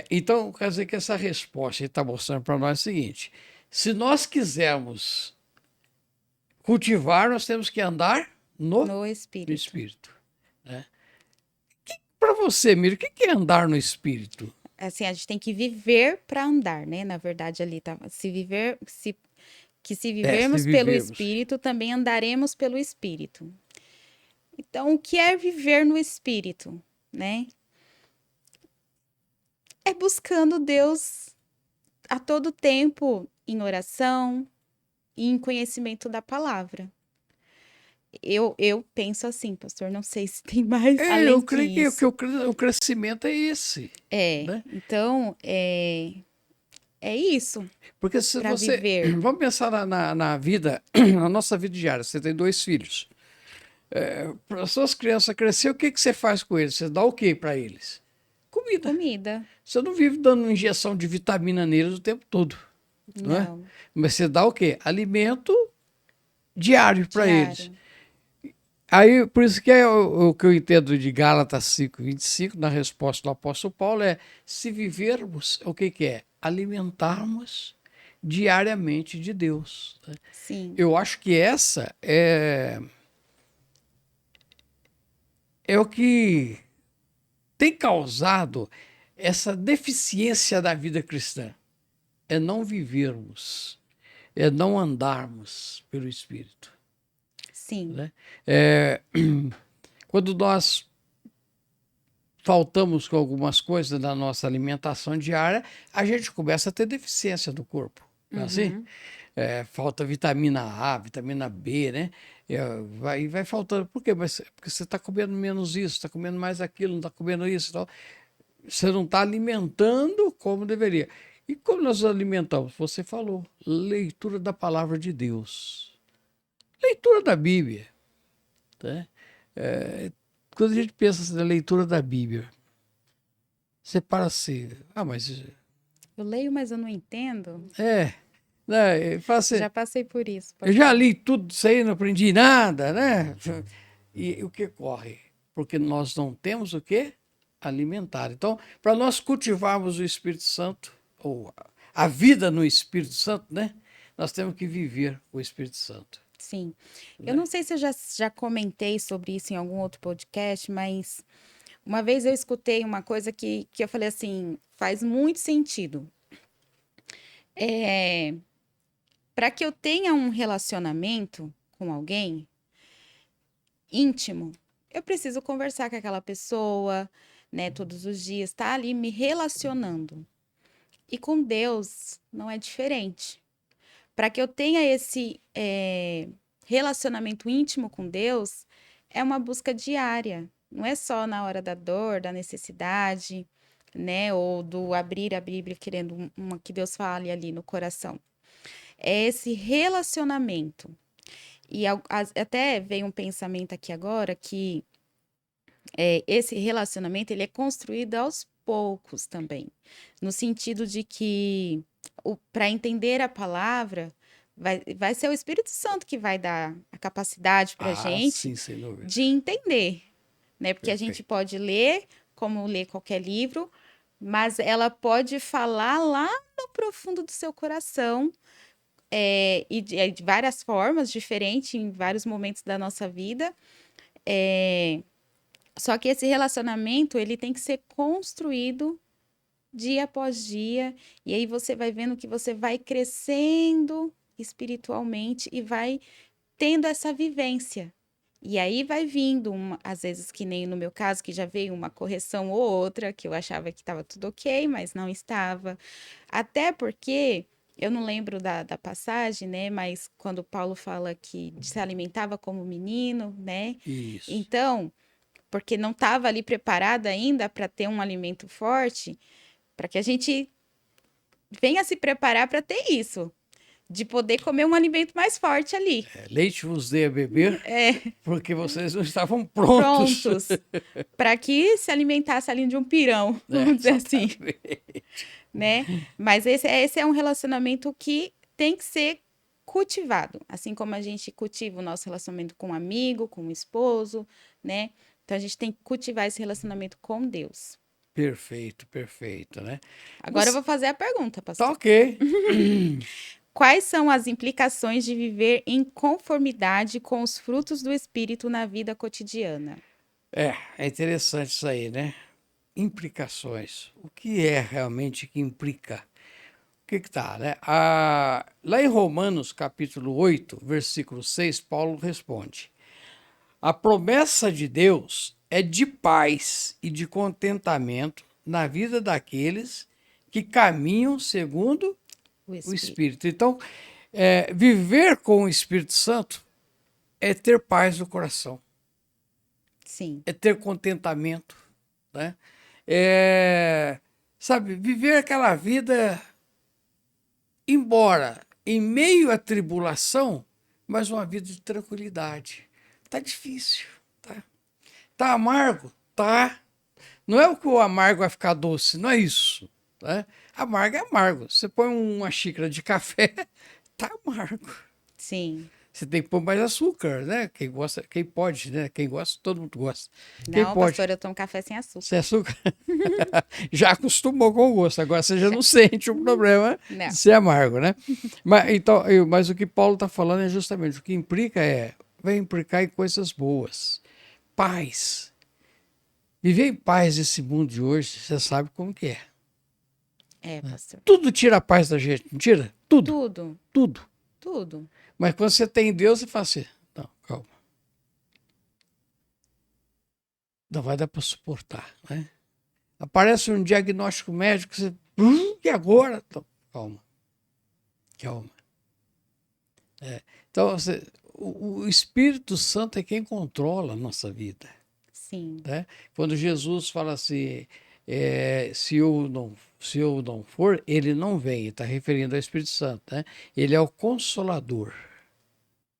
Então, quer dizer que essa resposta está mostrando para nós o seguinte: se nós quisermos cultivar, nós temos que andar No no Espírito. Espírito. Né? Para você, Miriam, o que é andar no Espírito? Assim, a gente tem que viver para andar, né? Na verdade, ali tá. Se Se vivermos pelo vivermos. Espírito, também andaremos pelo Espírito. Então, o que é viver no Espírito, né? É buscando Deus a todo tempo em oração e em conhecimento da palavra. Eu penso assim, pastor, não sei se tem mais além Eu creio que disso. o crescimento é esse. Né? Então, é isso Porque se para você. viver. Vamos pensar na vida, na nossa vida diária. Você tem 2 filhos. Para as suas crianças crescer, o que você faz com eles? Você dá o que para eles? Comida. Comida. Você não vive dando injeção de vitamina neles o tempo todo. Não é? Não. Mas você dá o quê? Alimento diário para eles. Diário. Aí, por isso que o que eu entendo de Gálatas 5:25, na resposta do apóstolo Paulo, se vivermos, o que é? Alimentarmos diariamente de Deus. Né? Sim. Eu acho que essa é o que tem causado essa deficiência da vida cristã. É não vivermos, é não andarmos pelo Espírito. Sim. Né? Quando nós faltamos com algumas coisas da nossa alimentação diária, a gente começa a ter deficiência do corpo. Não é assim? Falta vitamina A, vitamina B, né? Vai faltando. Por quê? Porque você está comendo menos isso, está comendo mais aquilo, não está comendo isso e tal. Você não está alimentando como deveria. E como nós alimentamos? Você falou, leitura da palavra de Deus. Leitura da Bíblia. Tá? Quando a gente pensa na leitura da Bíblia, você para assim, mas... Eu leio, mas eu não entendo. Né, fala assim, Já passei por isso. eu já li tudo isso aí, não aprendi nada, né? E o que ocorre? Porque nós não temos o quê? Alimentar. Então, para nós cultivarmos o Espírito Santo, ou a vida no Espírito Santo, né? Nós temos que viver o Espírito Santo. Sim. Né? Eu não sei se eu já comentei sobre isso em algum outro podcast, mas uma vez eu escutei uma coisa que eu falei assim, faz muito sentido. Para que eu tenha um relacionamento com alguém íntimo, eu preciso conversar com aquela pessoa, né, todos os dias, estar ali me relacionando. E com Deus não é diferente. Para que eu tenha esse relacionamento íntimo com Deus, é uma busca diária. Não é só na hora da dor, da necessidade, né? Ou do abrir a Bíblia querendo que Deus fale ali no coração. É esse relacionamento. E até veio um pensamento aqui agora que esse relacionamento ele é construído aos poucos também. No sentido de que para entender a palavra, vai ser o Espírito Santo que vai dar a capacidade para a gente sim, sem dúvida. de entender, né? Porque Perfeito. a gente pode ler, como ler qualquer livro, mas ela pode falar lá no profundo do seu coração, e de várias formas diferentes, em vários momentos da nossa vida. Só que esse relacionamento, ele tem que ser construído dia após dia, e aí você vai vendo que você vai crescendo espiritualmente e vai tendo essa vivência. E aí vai vindo, às vezes, que nem no meu caso, que já veio uma correção ou outra, que eu achava que estava tudo ok, mas não estava. Até porque, eu não lembro da passagem, né? Mas quando Paulo fala que se alimentava como menino, né? Isso. Então, porque não estava ali preparada ainda para ter um alimento forte, para que a gente venha se preparar para ter isso. de poder comer um alimento mais forte ali. Leite vos dei a beber, porque vocês não estavam prontos. Prontos para que se alimentasse ali de um pirão, vamos dizer assim, né? Mas esse é um relacionamento que tem que ser cultivado, assim como a gente cultiva o nosso relacionamento com um amigo, com um esposo, né? Então a gente tem que cultivar esse relacionamento com Deus. Perfeito, né? Agora eu vou fazer a pergunta, pastor. Tá ok. Quais são as implicações de viver em conformidade com os frutos do Espírito na vida cotidiana? É interessante isso aí, né? Implicações. O que é realmente que implica? O que tá, né? Lá em Romanos, capítulo 8, versículo 6, Paulo responde: a promessa de Deus é de paz e de contentamento na vida daqueles que caminham segundo o Espírito. Então, viver com o Espírito Santo é ter paz no coração. Sim. É ter contentamento, né? Sabe, viver aquela vida, embora em meio à tribulação, mas uma vida de tranquilidade. Tá difícil, tá? Tá amargo? Tá. Não é o que o amargo vai ficar doce, não é isso, né? Amargo é amargo. Você põe uma xícara de café, tá amargo. Sim. Você tem que pôr mais açúcar, né? Quem gosta, quem pode, né? Quem gosta, todo mundo gosta. Quem Não, pode? pastor, eu tomo café sem açúcar. Sem açúcar? Já acostumou com o gosto, agora você já não sente o problema de ser amargo, né? Mas o que Paulo está falando é justamente, o que implica vai implicar em coisas boas. Paz. Viver em paz nesse mundo de hoje, você sabe como que é. Pastor. Tudo tira a paz da gente, não tira? Tudo. Tudo. Mas quando você tem Deus, você fala assim, não, calma. Não vai dar para suportar, né? Aparece um diagnóstico médico, você, e agora? Então, calma. Então, o Espírito Santo é quem controla a nossa vida. Sim. Né? Quando Jesus fala assim, se eu não for, ele não vem. Está referindo ao Espírito Santo. Né? Ele é o Consolador.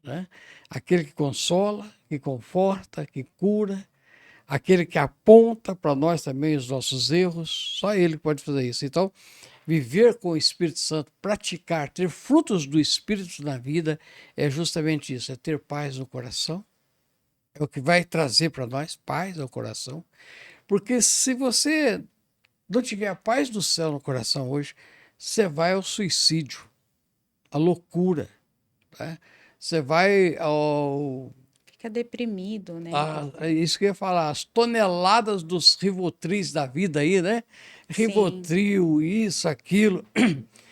Né? Aquele que consola, que conforta, que cura, aquele que aponta para nós também os nossos erros, só ele pode fazer isso. Então, viver com o Espírito Santo, praticar, ter frutos do Espírito na vida é justamente isso, é ter paz no coração, é o que vai trazer para nós paz ao coração, porque se você não tiver a paz do céu no coração hoje, você vai ao suicídio, à loucura, né? Você vai ao... Fica deprimido, né? É isso que eu ia falar, as toneladas dos Rivotris da vida aí, né? Rivotril, isso, aquilo,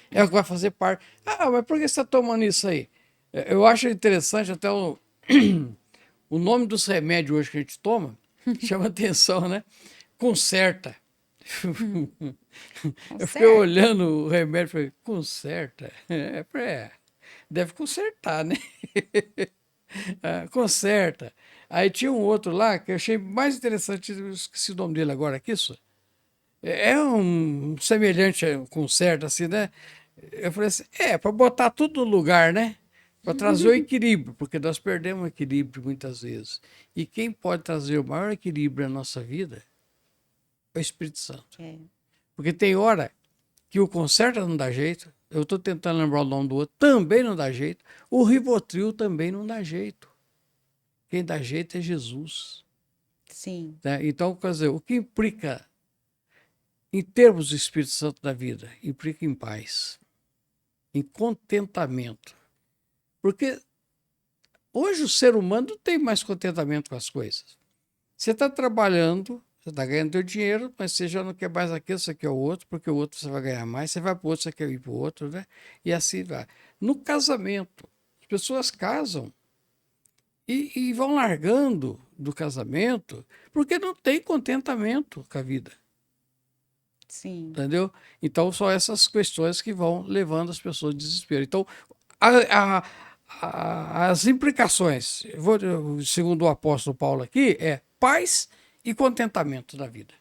é o que vai fazer parte. Mas por que você está tomando isso aí? Eu acho interessante até o nome dos remédios hoje que a gente toma, chama atenção, né? Conserta. Eu fiquei olhando o remédio e falei, conserta? Deve consertar, né? Conserta. Aí tinha um outro lá que eu achei mais interessante, eu esqueci o nome dele agora, aqui isso. É um semelhante a um conserto, assim, né? Eu falei assim, para botar tudo no lugar, né? Para trazer o equilíbrio, porque nós perdemos o equilíbrio muitas vezes. E quem pode trazer o maior equilíbrio na nossa vida é o Espírito Santo. Porque tem hora que o conserta não dá jeito, eu estou tentando lembrar o nome do outro, também não dá jeito, o Rivotril também não dá jeito. Quem dá jeito é Jesus. Sim. Né? Então, quer dizer, o que implica em termos do Espírito Santo na vida? Implica em paz, em contentamento. Porque hoje o ser humano não tem mais contentamento com as coisas. Você está trabalhando, você está ganhando seu dinheiro, mas você já não quer mais aquilo, você quer o outro, porque o outro você vai ganhar mais, você vai para o outro, você quer ir para o outro, né? E assim vai. No casamento, as pessoas casam e vão largando do casamento porque não tem contentamento com a vida. Sim. Entendeu? Então, são essas questões que vão levando as pessoas ao desespero. Então, as implicações, segundo o apóstolo Paulo aqui, é paz e contentamento da vida.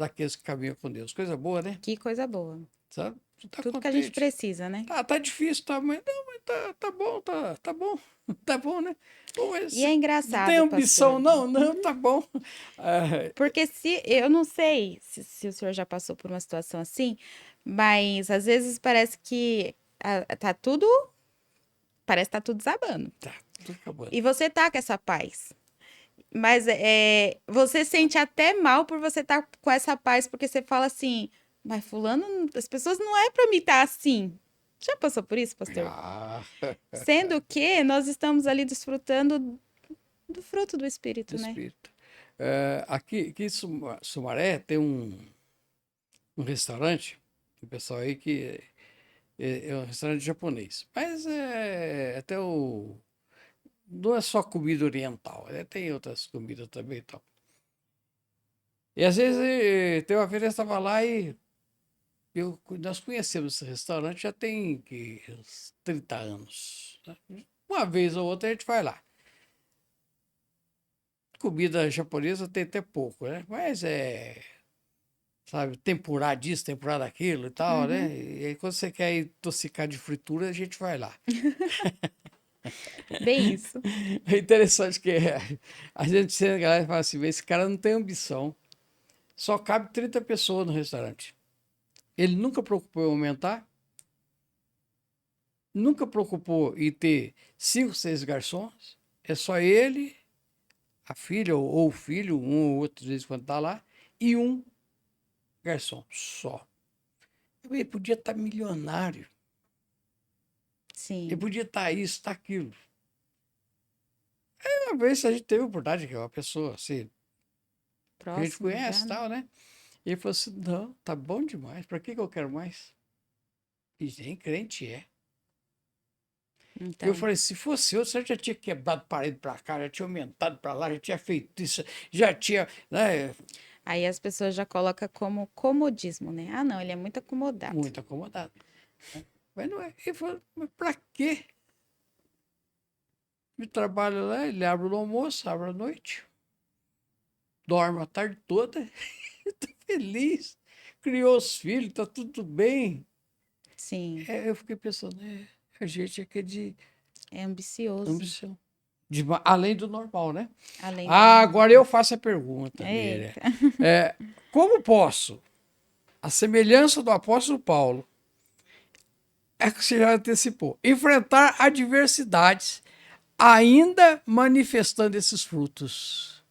daqueles que caminham com Deus. Coisa boa, né? Que coisa boa. Sabe? Tu tá Tudo que a gente contente. precisa, né? Tá difícil, tá, mas não, mas tá bom, tá bom, tá bom, né? Pô, mas E é não tem engraçado, ambição, pastor, não, não, tá bom. Ah, porque se eu não sei se o senhor já passou por uma situação assim, mas às vezes parece que tá tudo, parece que tá tudo desabando. tá, tudo acabando. E você tá com essa paz. Mas você sente até mal por você estar com essa paz, porque você fala assim, mas fulano, as pessoas não é para mim estar assim. Já passou por isso, pastor? Ah, Sendo que nós estamos ali desfrutando do fruto do do Espírito, né? espírito. Aqui em Sumaré tem um restaurante, o pessoal aí que é um restaurante japonês, mas até não é só comida oriental, tem outras comidas também e tal. E às vezes tem uma vez eu estava lá e nós conhecemos esse restaurante já tem uns 30 anos, né? Uma vez ou outra a gente vai lá. Comida japonesa tem até pouco, né? Mas sabe, temporada disso, temporada daquilo e tal, né? Uhum. E aí quando você quer intoxicar de fritura, a gente vai lá. Bem isso. É interessante que a gente chega lá e fala assim, esse cara não tem ambição. Só cabe 30 pessoas no restaurante. Ele nunca preocupou em aumentar, nunca preocupou em ter 5, 6 garçons. É só ele, a filha ou o filho, um ou outro, às vezes, quando tá lá, e um garçom só. Ele podia estar milionário. Ele Sim. podia estar isso, estar aquilo. Uma vez a gente teve a oportunidade, que é uma pessoa assim, que a gente Próximo já, conhece e né? tal, né? E ele falou assim: não, tá bom demais, pra que eu quero mais? E nem crente é. E eu Então. falei: se fosse eu, você já tinha quebrado parede pra cá, já tinha aumentado pra lá, já tinha feito isso, já tinha. Né? Aí as pessoas já colocam como comodismo, né? Ah, não, ele é muito acomodado. Muito acomodado. Né? Mas não é. Ele falou: mas pra quê? Ele trabalha lá, ele abre no almoço, abre à noite, dorme a tarde toda, tá feliz, criou os filhos, tá tudo bem. Sim, Eu fiquei pensando, a gente é que é de é ambicioso, ambição. Além do normal, né? além do Ah, normal. agora eu faço a pergunta, Miriam. Eita. Como posso, a semelhança do apóstolo Paulo, é que você já antecipou, enfrentar adversidades ainda manifestando esses frutos?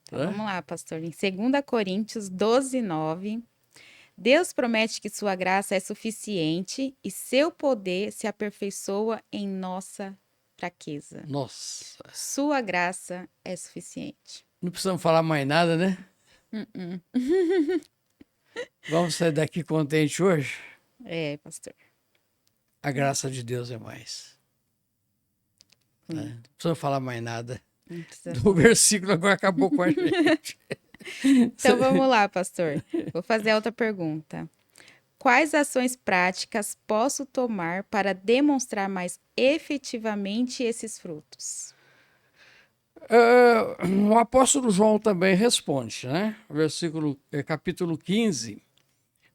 Então Né? vamos lá, pastor. Em 2 Coríntios 12:9, Deus promete que sua graça é suficiente e seu poder se aperfeiçoa em nossa fraqueza. Nossa, Sua graça é suficiente. não precisamos falar mais nada, né? Uh-uh. Vamos sair daqui contente hoje? É, pastor. A graça de Deus é mais. Né? Hum, Não precisamos falar mais nada. Não precisa O falar. versículo agora acabou com a gente. Então vamos lá, pastor. Vou fazer a outra pergunta. Quais ações práticas posso tomar para demonstrar mais efetivamente esses frutos? O apóstolo João também responde, né? Capítulo 15,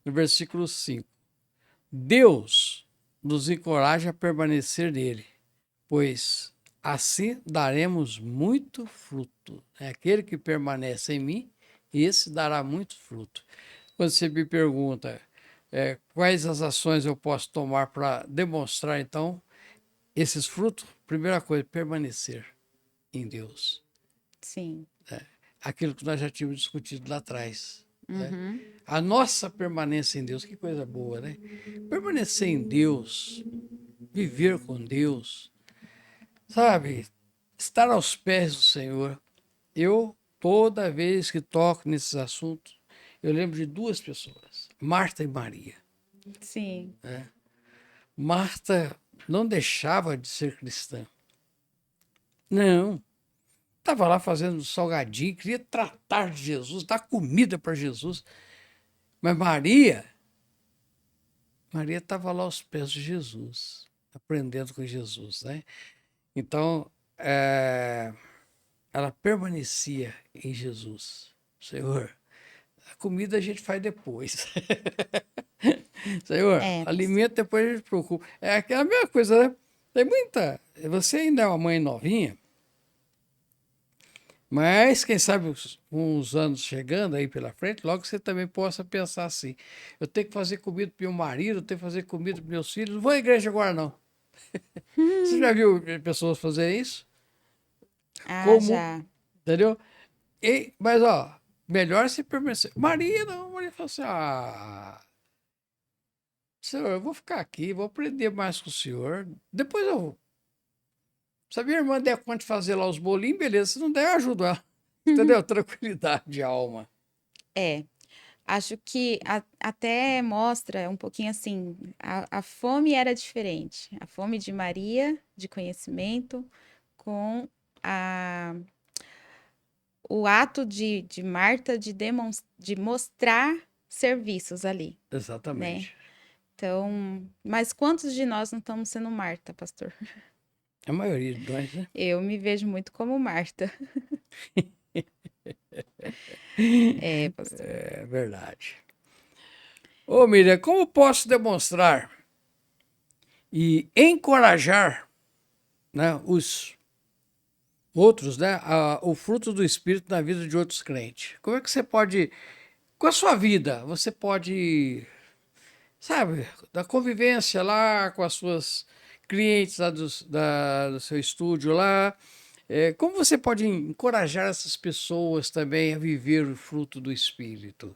no versículo 5. Deus nos encoraja a permanecer nele, pois assim daremos muito fruto. Aquele que permanece em mim, esse dará muito fruto. Quando você me pergunta quais as ações eu posso tomar para demonstrar, então, esses frutos, primeira coisa, permanecer em Deus. Sim. Aquilo que nós já tínhamos discutido lá atrás. Né? Uhum. A nossa permanência em Deus, que coisa boa, né? Permanecer em Deus, viver com Deus, sabe? Estar aos pés do Senhor. Eu, toda vez que toco nesses assuntos, eu lembro de duas pessoas, Marta e Maria. Sim. Né? Marta não deixava de ser cristã. Não. Estava lá fazendo salgadinho, queria tratar de Jesus, dar comida para Jesus. Mas Maria estava lá aos pés de Jesus, aprendendo com Jesus, né? Então, ela permanecia em Jesus. Senhor, A comida a gente faz depois. Senhor, É, pastor. alimento depois a gente procura. É aquela mesma coisa, né? Tem muita. Você ainda é uma mãe novinha, mas quem sabe uns anos chegando aí pela frente, logo você também possa pensar assim: eu tenho que fazer comida para meu marido, eu tenho que fazer comida para meus filhos, não vou à igreja agora não. Você já viu pessoas fazerem isso? Ah, Como, já. entendeu? Mas, ó, melhor se permanecer. Maria, não, Maria falou assim: ah, senhor, eu vou ficar aqui, vou aprender mais com o senhor. Depois eu vou. Se a minha irmã der conta de fazer lá os bolinhos, beleza. Se não der, eu ajudo ela. Entendeu? Tranquilidade de alma. É. Acho que até mostra um pouquinho assim, a fome era diferente. A fome de Maria, de conhecimento, com a, o ato de Marta de mostrar serviços ali, né? Exatamente. Então, mas quantos de nós não estamos sendo Marta, pastor? A maioria de nós, né? Eu me vejo muito como Marta. É, pastor. É verdade. Ô, Miriam, como posso demonstrar e encorajar, né, os outros, né, o fruto do Espírito na vida de outros crentes? Como é que você pode, com a sua vida, você pode, sabe, da convivência lá com as suas clientes lá do seu estúdio lá, como você pode encorajar essas pessoas também a viver o fruto do Espírito?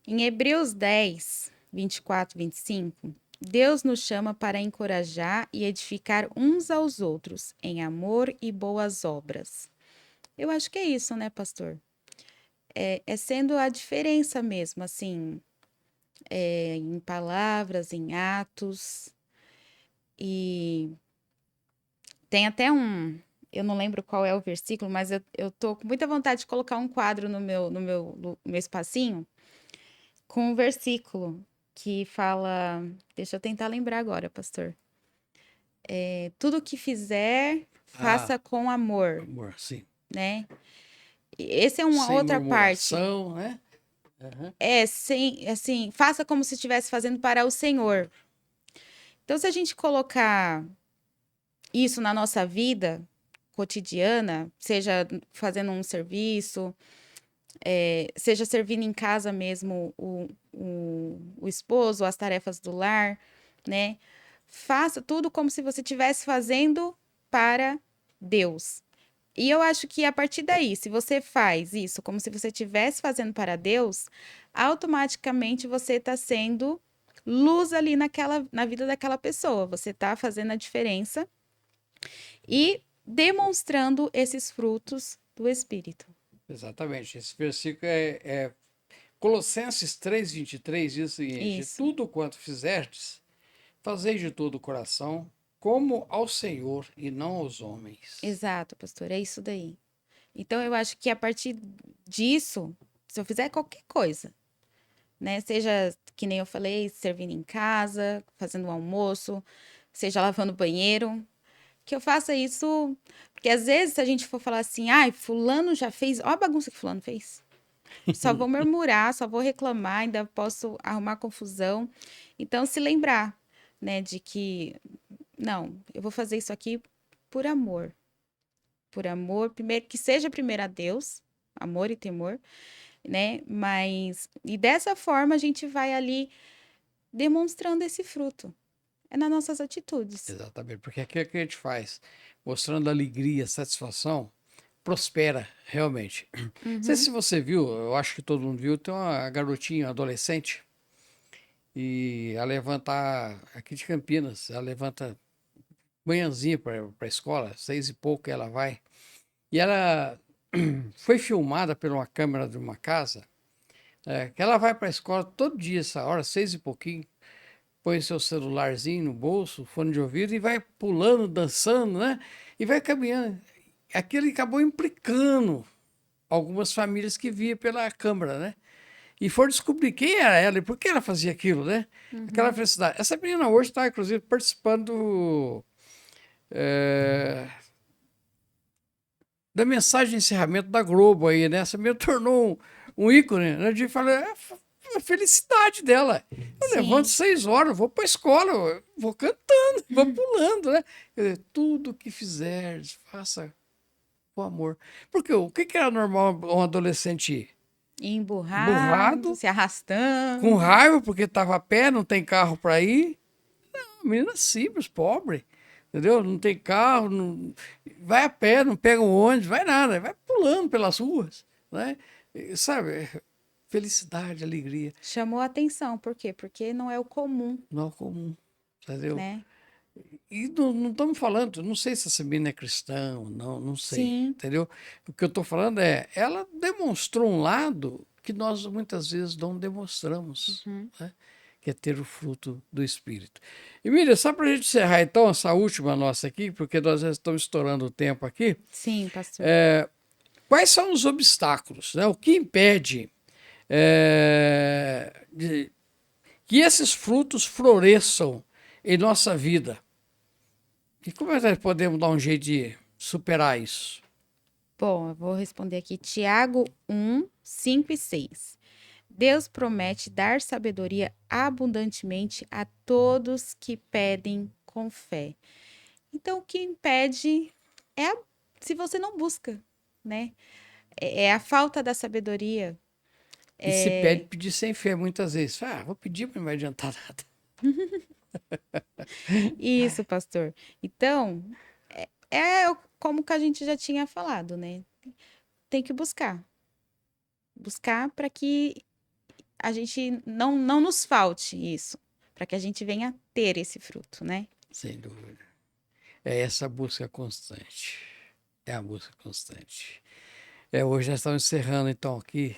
Em Hebreus 10, 24, 25, Deus nos chama para encorajar e edificar uns aos outros em amor e boas obras. Eu acho que é isso, né, pastor? É sendo a diferença mesmo, assim, em palavras, em atos. E tem até um. Eu não lembro qual é o versículo, mas eu tô com muita vontade de colocar um quadro no meu espacinho com um versículo que fala. Deixa eu tentar lembrar agora, pastor. Tudo que fizer, Ah, faça com amor, amor, sim. né? E essa é uma Sem outra parte. murmuração, né? Aham. É, sem, assim, faça como se estivesse fazendo para o Senhor. Então, se a gente colocar isso na nossa vida cotidiana, seja fazendo um serviço, seja servindo em casa mesmo o esposo, as tarefas do lar, né? Faça tudo como se você estivesse fazendo para Deus. E eu acho que a partir daí, se você faz isso como se você estivesse fazendo para Deus, automaticamente você está sendo luz ali na vida daquela pessoa. Você está fazendo a diferença e demonstrando esses frutos do Espírito. Exatamente. Esse versículo é Colossenses 3:23 diz o seguinte: de Isso, tudo quanto fizerdes, fazei de todo o coração, como ao Senhor e não aos homens. exato, pastor, é isso daí. Então eu acho que a partir disso, se eu fizer qualquer coisa, né, seja que nem eu falei, servindo em casa, fazendo um almoço, seja lavando o banheiro, que eu faça isso, porque às vezes se a gente for falar assim, ai, fulano já fez, ó a bagunça que fulano fez. Só vou murmurar, só vou reclamar, ainda posso arrumar confusão. Então, se lembrar, né, de que, não, eu vou fazer isso aqui por amor. Por amor, primeiro, que seja primeiro a Deus, amor e temor, né? Mas, e dessa forma a gente vai ali demonstrando esse fruto. É nas nossas atitudes. Exatamente, porque aquilo que a gente faz, mostrando alegria, satisfação, prospera realmente. Não sei Uhum. se você viu, eu acho que todo mundo viu, tem uma garotinha, adolescente, e ela levanta aqui de Campinas, ela levanta manhãzinha para a escola, 6 e pouco ela vai. E ela foi filmada por uma câmera de uma casa, que ela vai para a escola todo dia, essa hora, 6 e pouquinho, põe seu celularzinho no bolso, fone de ouvido e vai pulando, dançando, né? E vai caminhando. Aquilo acabou implicando algumas famílias que via pela câmera, né? E foram descobrir quem era ela e por que ela fazia aquilo, né? Aquela Uhum. felicidade. Essa menina hoje está, inclusive, participando é, da mensagem de encerramento da Globo aí, né? Essa menina tornou um ícone, né? De falar, a felicidade dela. Eu Sim. levanto 6 horas, vou para a escola, eu vou cantando, vou pulando, né? Quer dizer, tudo que fizeres, faça com amor. Porque o que era normal um adolescente ir? Emburrado, Burrado, se com arrastando. raiva porque estava a pé, não tem carro para ir. Menina simples, pobre, entendeu? Não tem carro, vai a pé, não pega um ônibus, vai nada, vai pulando pelas ruas, né? E, sabe, felicidade, alegria, Chamou a atenção, por quê? Porque não é o comum, não é comum, entendeu? né? E não estamos falando, não sei se essa menina é cristã ou não, não sei, Sim. entendeu? O que eu estou falando é, ela demonstrou um lado que nós muitas vezes não demonstramos, Uhum. né? Que é ter o fruto do Espírito. E Miriam, só para a gente encerrar então essa última nossa aqui, porque nós já estamos estourando o tempo aqui, Sim, pastor. quais são os obstáculos, né? O que impede que esses frutos floresçam em nossa vida? E como é que nós podemos dar um jeito de superar isso? Bom, eu vou responder aqui Tiago 1, 5 e 6. Deus promete dar sabedoria abundantemente a todos que pedem com fé. Então, o que impede é se você não busca, né? É a falta da sabedoria. E se pede pedir sem fé muitas vezes. Vou pedir, mas não vai adiantar nada. Isso, pastor. Então, como que a gente já tinha falado, né? Tem que buscar. Buscar para que a gente não nos falte isso, para que a gente venha ter esse fruto, né? Sem dúvida. É essa busca constante. É a busca constante. Hoje nós estamos encerrando então aqui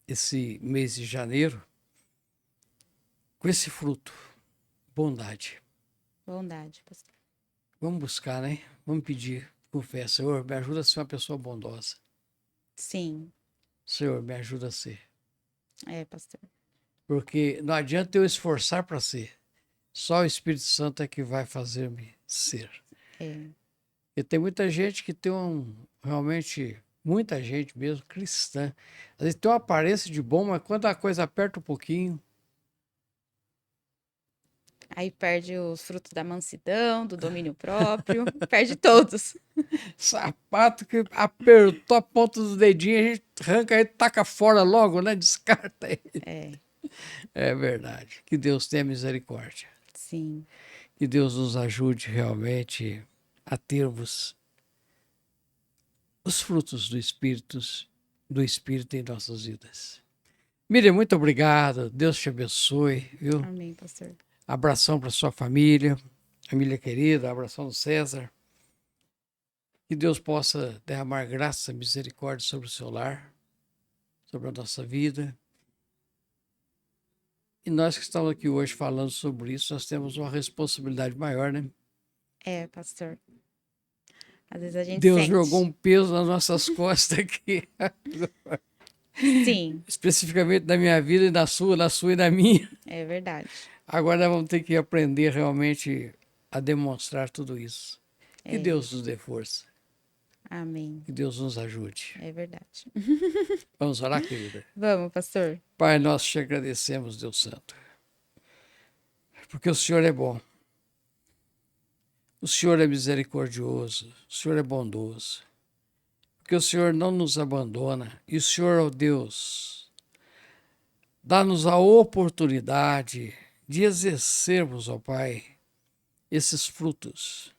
esse mês de janeiro com esse fruto, bondade. Bondade, pastor. Vamos buscar, né? Vamos pedir com fé. Senhor, me ajuda a ser uma pessoa bondosa. Sim, Senhor, me ajuda a ser. pastor. Porque não adianta eu esforçar para ser. Só o Espírito Santo é que vai fazer-me ser. É, E tem muita gente que tem realmente, muita gente mesmo, cristã. Às vezes tem uma aparência de bom, mas quando a coisa aperta um pouquinho, aí perde os frutos da mansidão, do domínio próprio, perde todos. sapato que apertou a ponta do dedinho, a gente arranca ele, taca fora logo, né? Descarta ele. É, É verdade. Que Deus tenha misericórdia. sim. Que Deus nos ajude realmente a termos os frutos do Espírito em nossas vidas. Miriam, muito obrigado. Deus te abençoe, viu? Amém, pastor. Abração para sua família querida, abração do César. Que Deus possa derramar graça e misericórdia sobre o seu lar, sobre a nossa vida. E nós que estamos aqui hoje falando sobre isso, nós temos uma responsabilidade maior, né? Pastor. Às vezes a gente Deus sente. jogou um peso nas nossas costas aqui. Sim, Especificamente na minha vida e na sua e na minha. é verdade. Agora nós vamos ter que aprender realmente a demonstrar tudo isso. Que Deus nos dê força. Amém. Que Deus nos ajude. É verdade. Vamos orar, querida? Vamos, pastor. Pai, nós te agradecemos, Deus Santo, porque o Senhor é bom. O Senhor é misericordioso. O Senhor é bondoso. Porque o Senhor não nos abandona. E o Senhor, ó Deus, dá-nos a oportunidade de exercermos, ó Pai, esses frutos.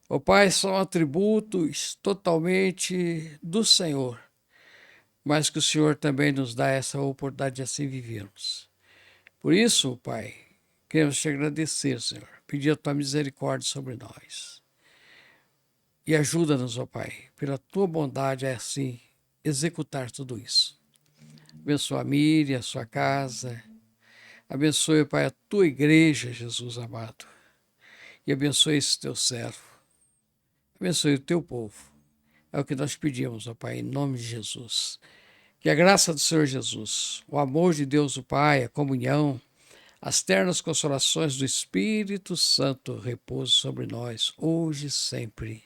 Ó Pai, são atributos totalmente do Senhor, mas que o Senhor também nos dá essa oportunidade de assim vivermos. Por isso, Pai, queremos te agradecer, Senhor, pedir a tua misericórdia sobre nós. E ajuda-nos, ó Pai, pela tua bondade a assim executar tudo isso. Abençoa a Miriam, a sua casa. Abençoe, Pai, a tua igreja, Jesus amado. E abençoe esse teu servo. Abençoe o teu povo. É o que nós pedimos, ó Pai, em nome de Jesus. Que a graça do Senhor Jesus, o amor de Deus o Pai, a comunhão, as ternas consolações do Espírito Santo repousem sobre nós, hoje e sempre.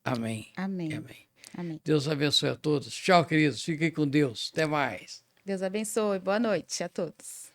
Amém. Amém. Amém. Amém. Deus abençoe a todos. Tchau, queridos. Fiquem com Deus. Até mais. Deus abençoe. Boa noite a todos.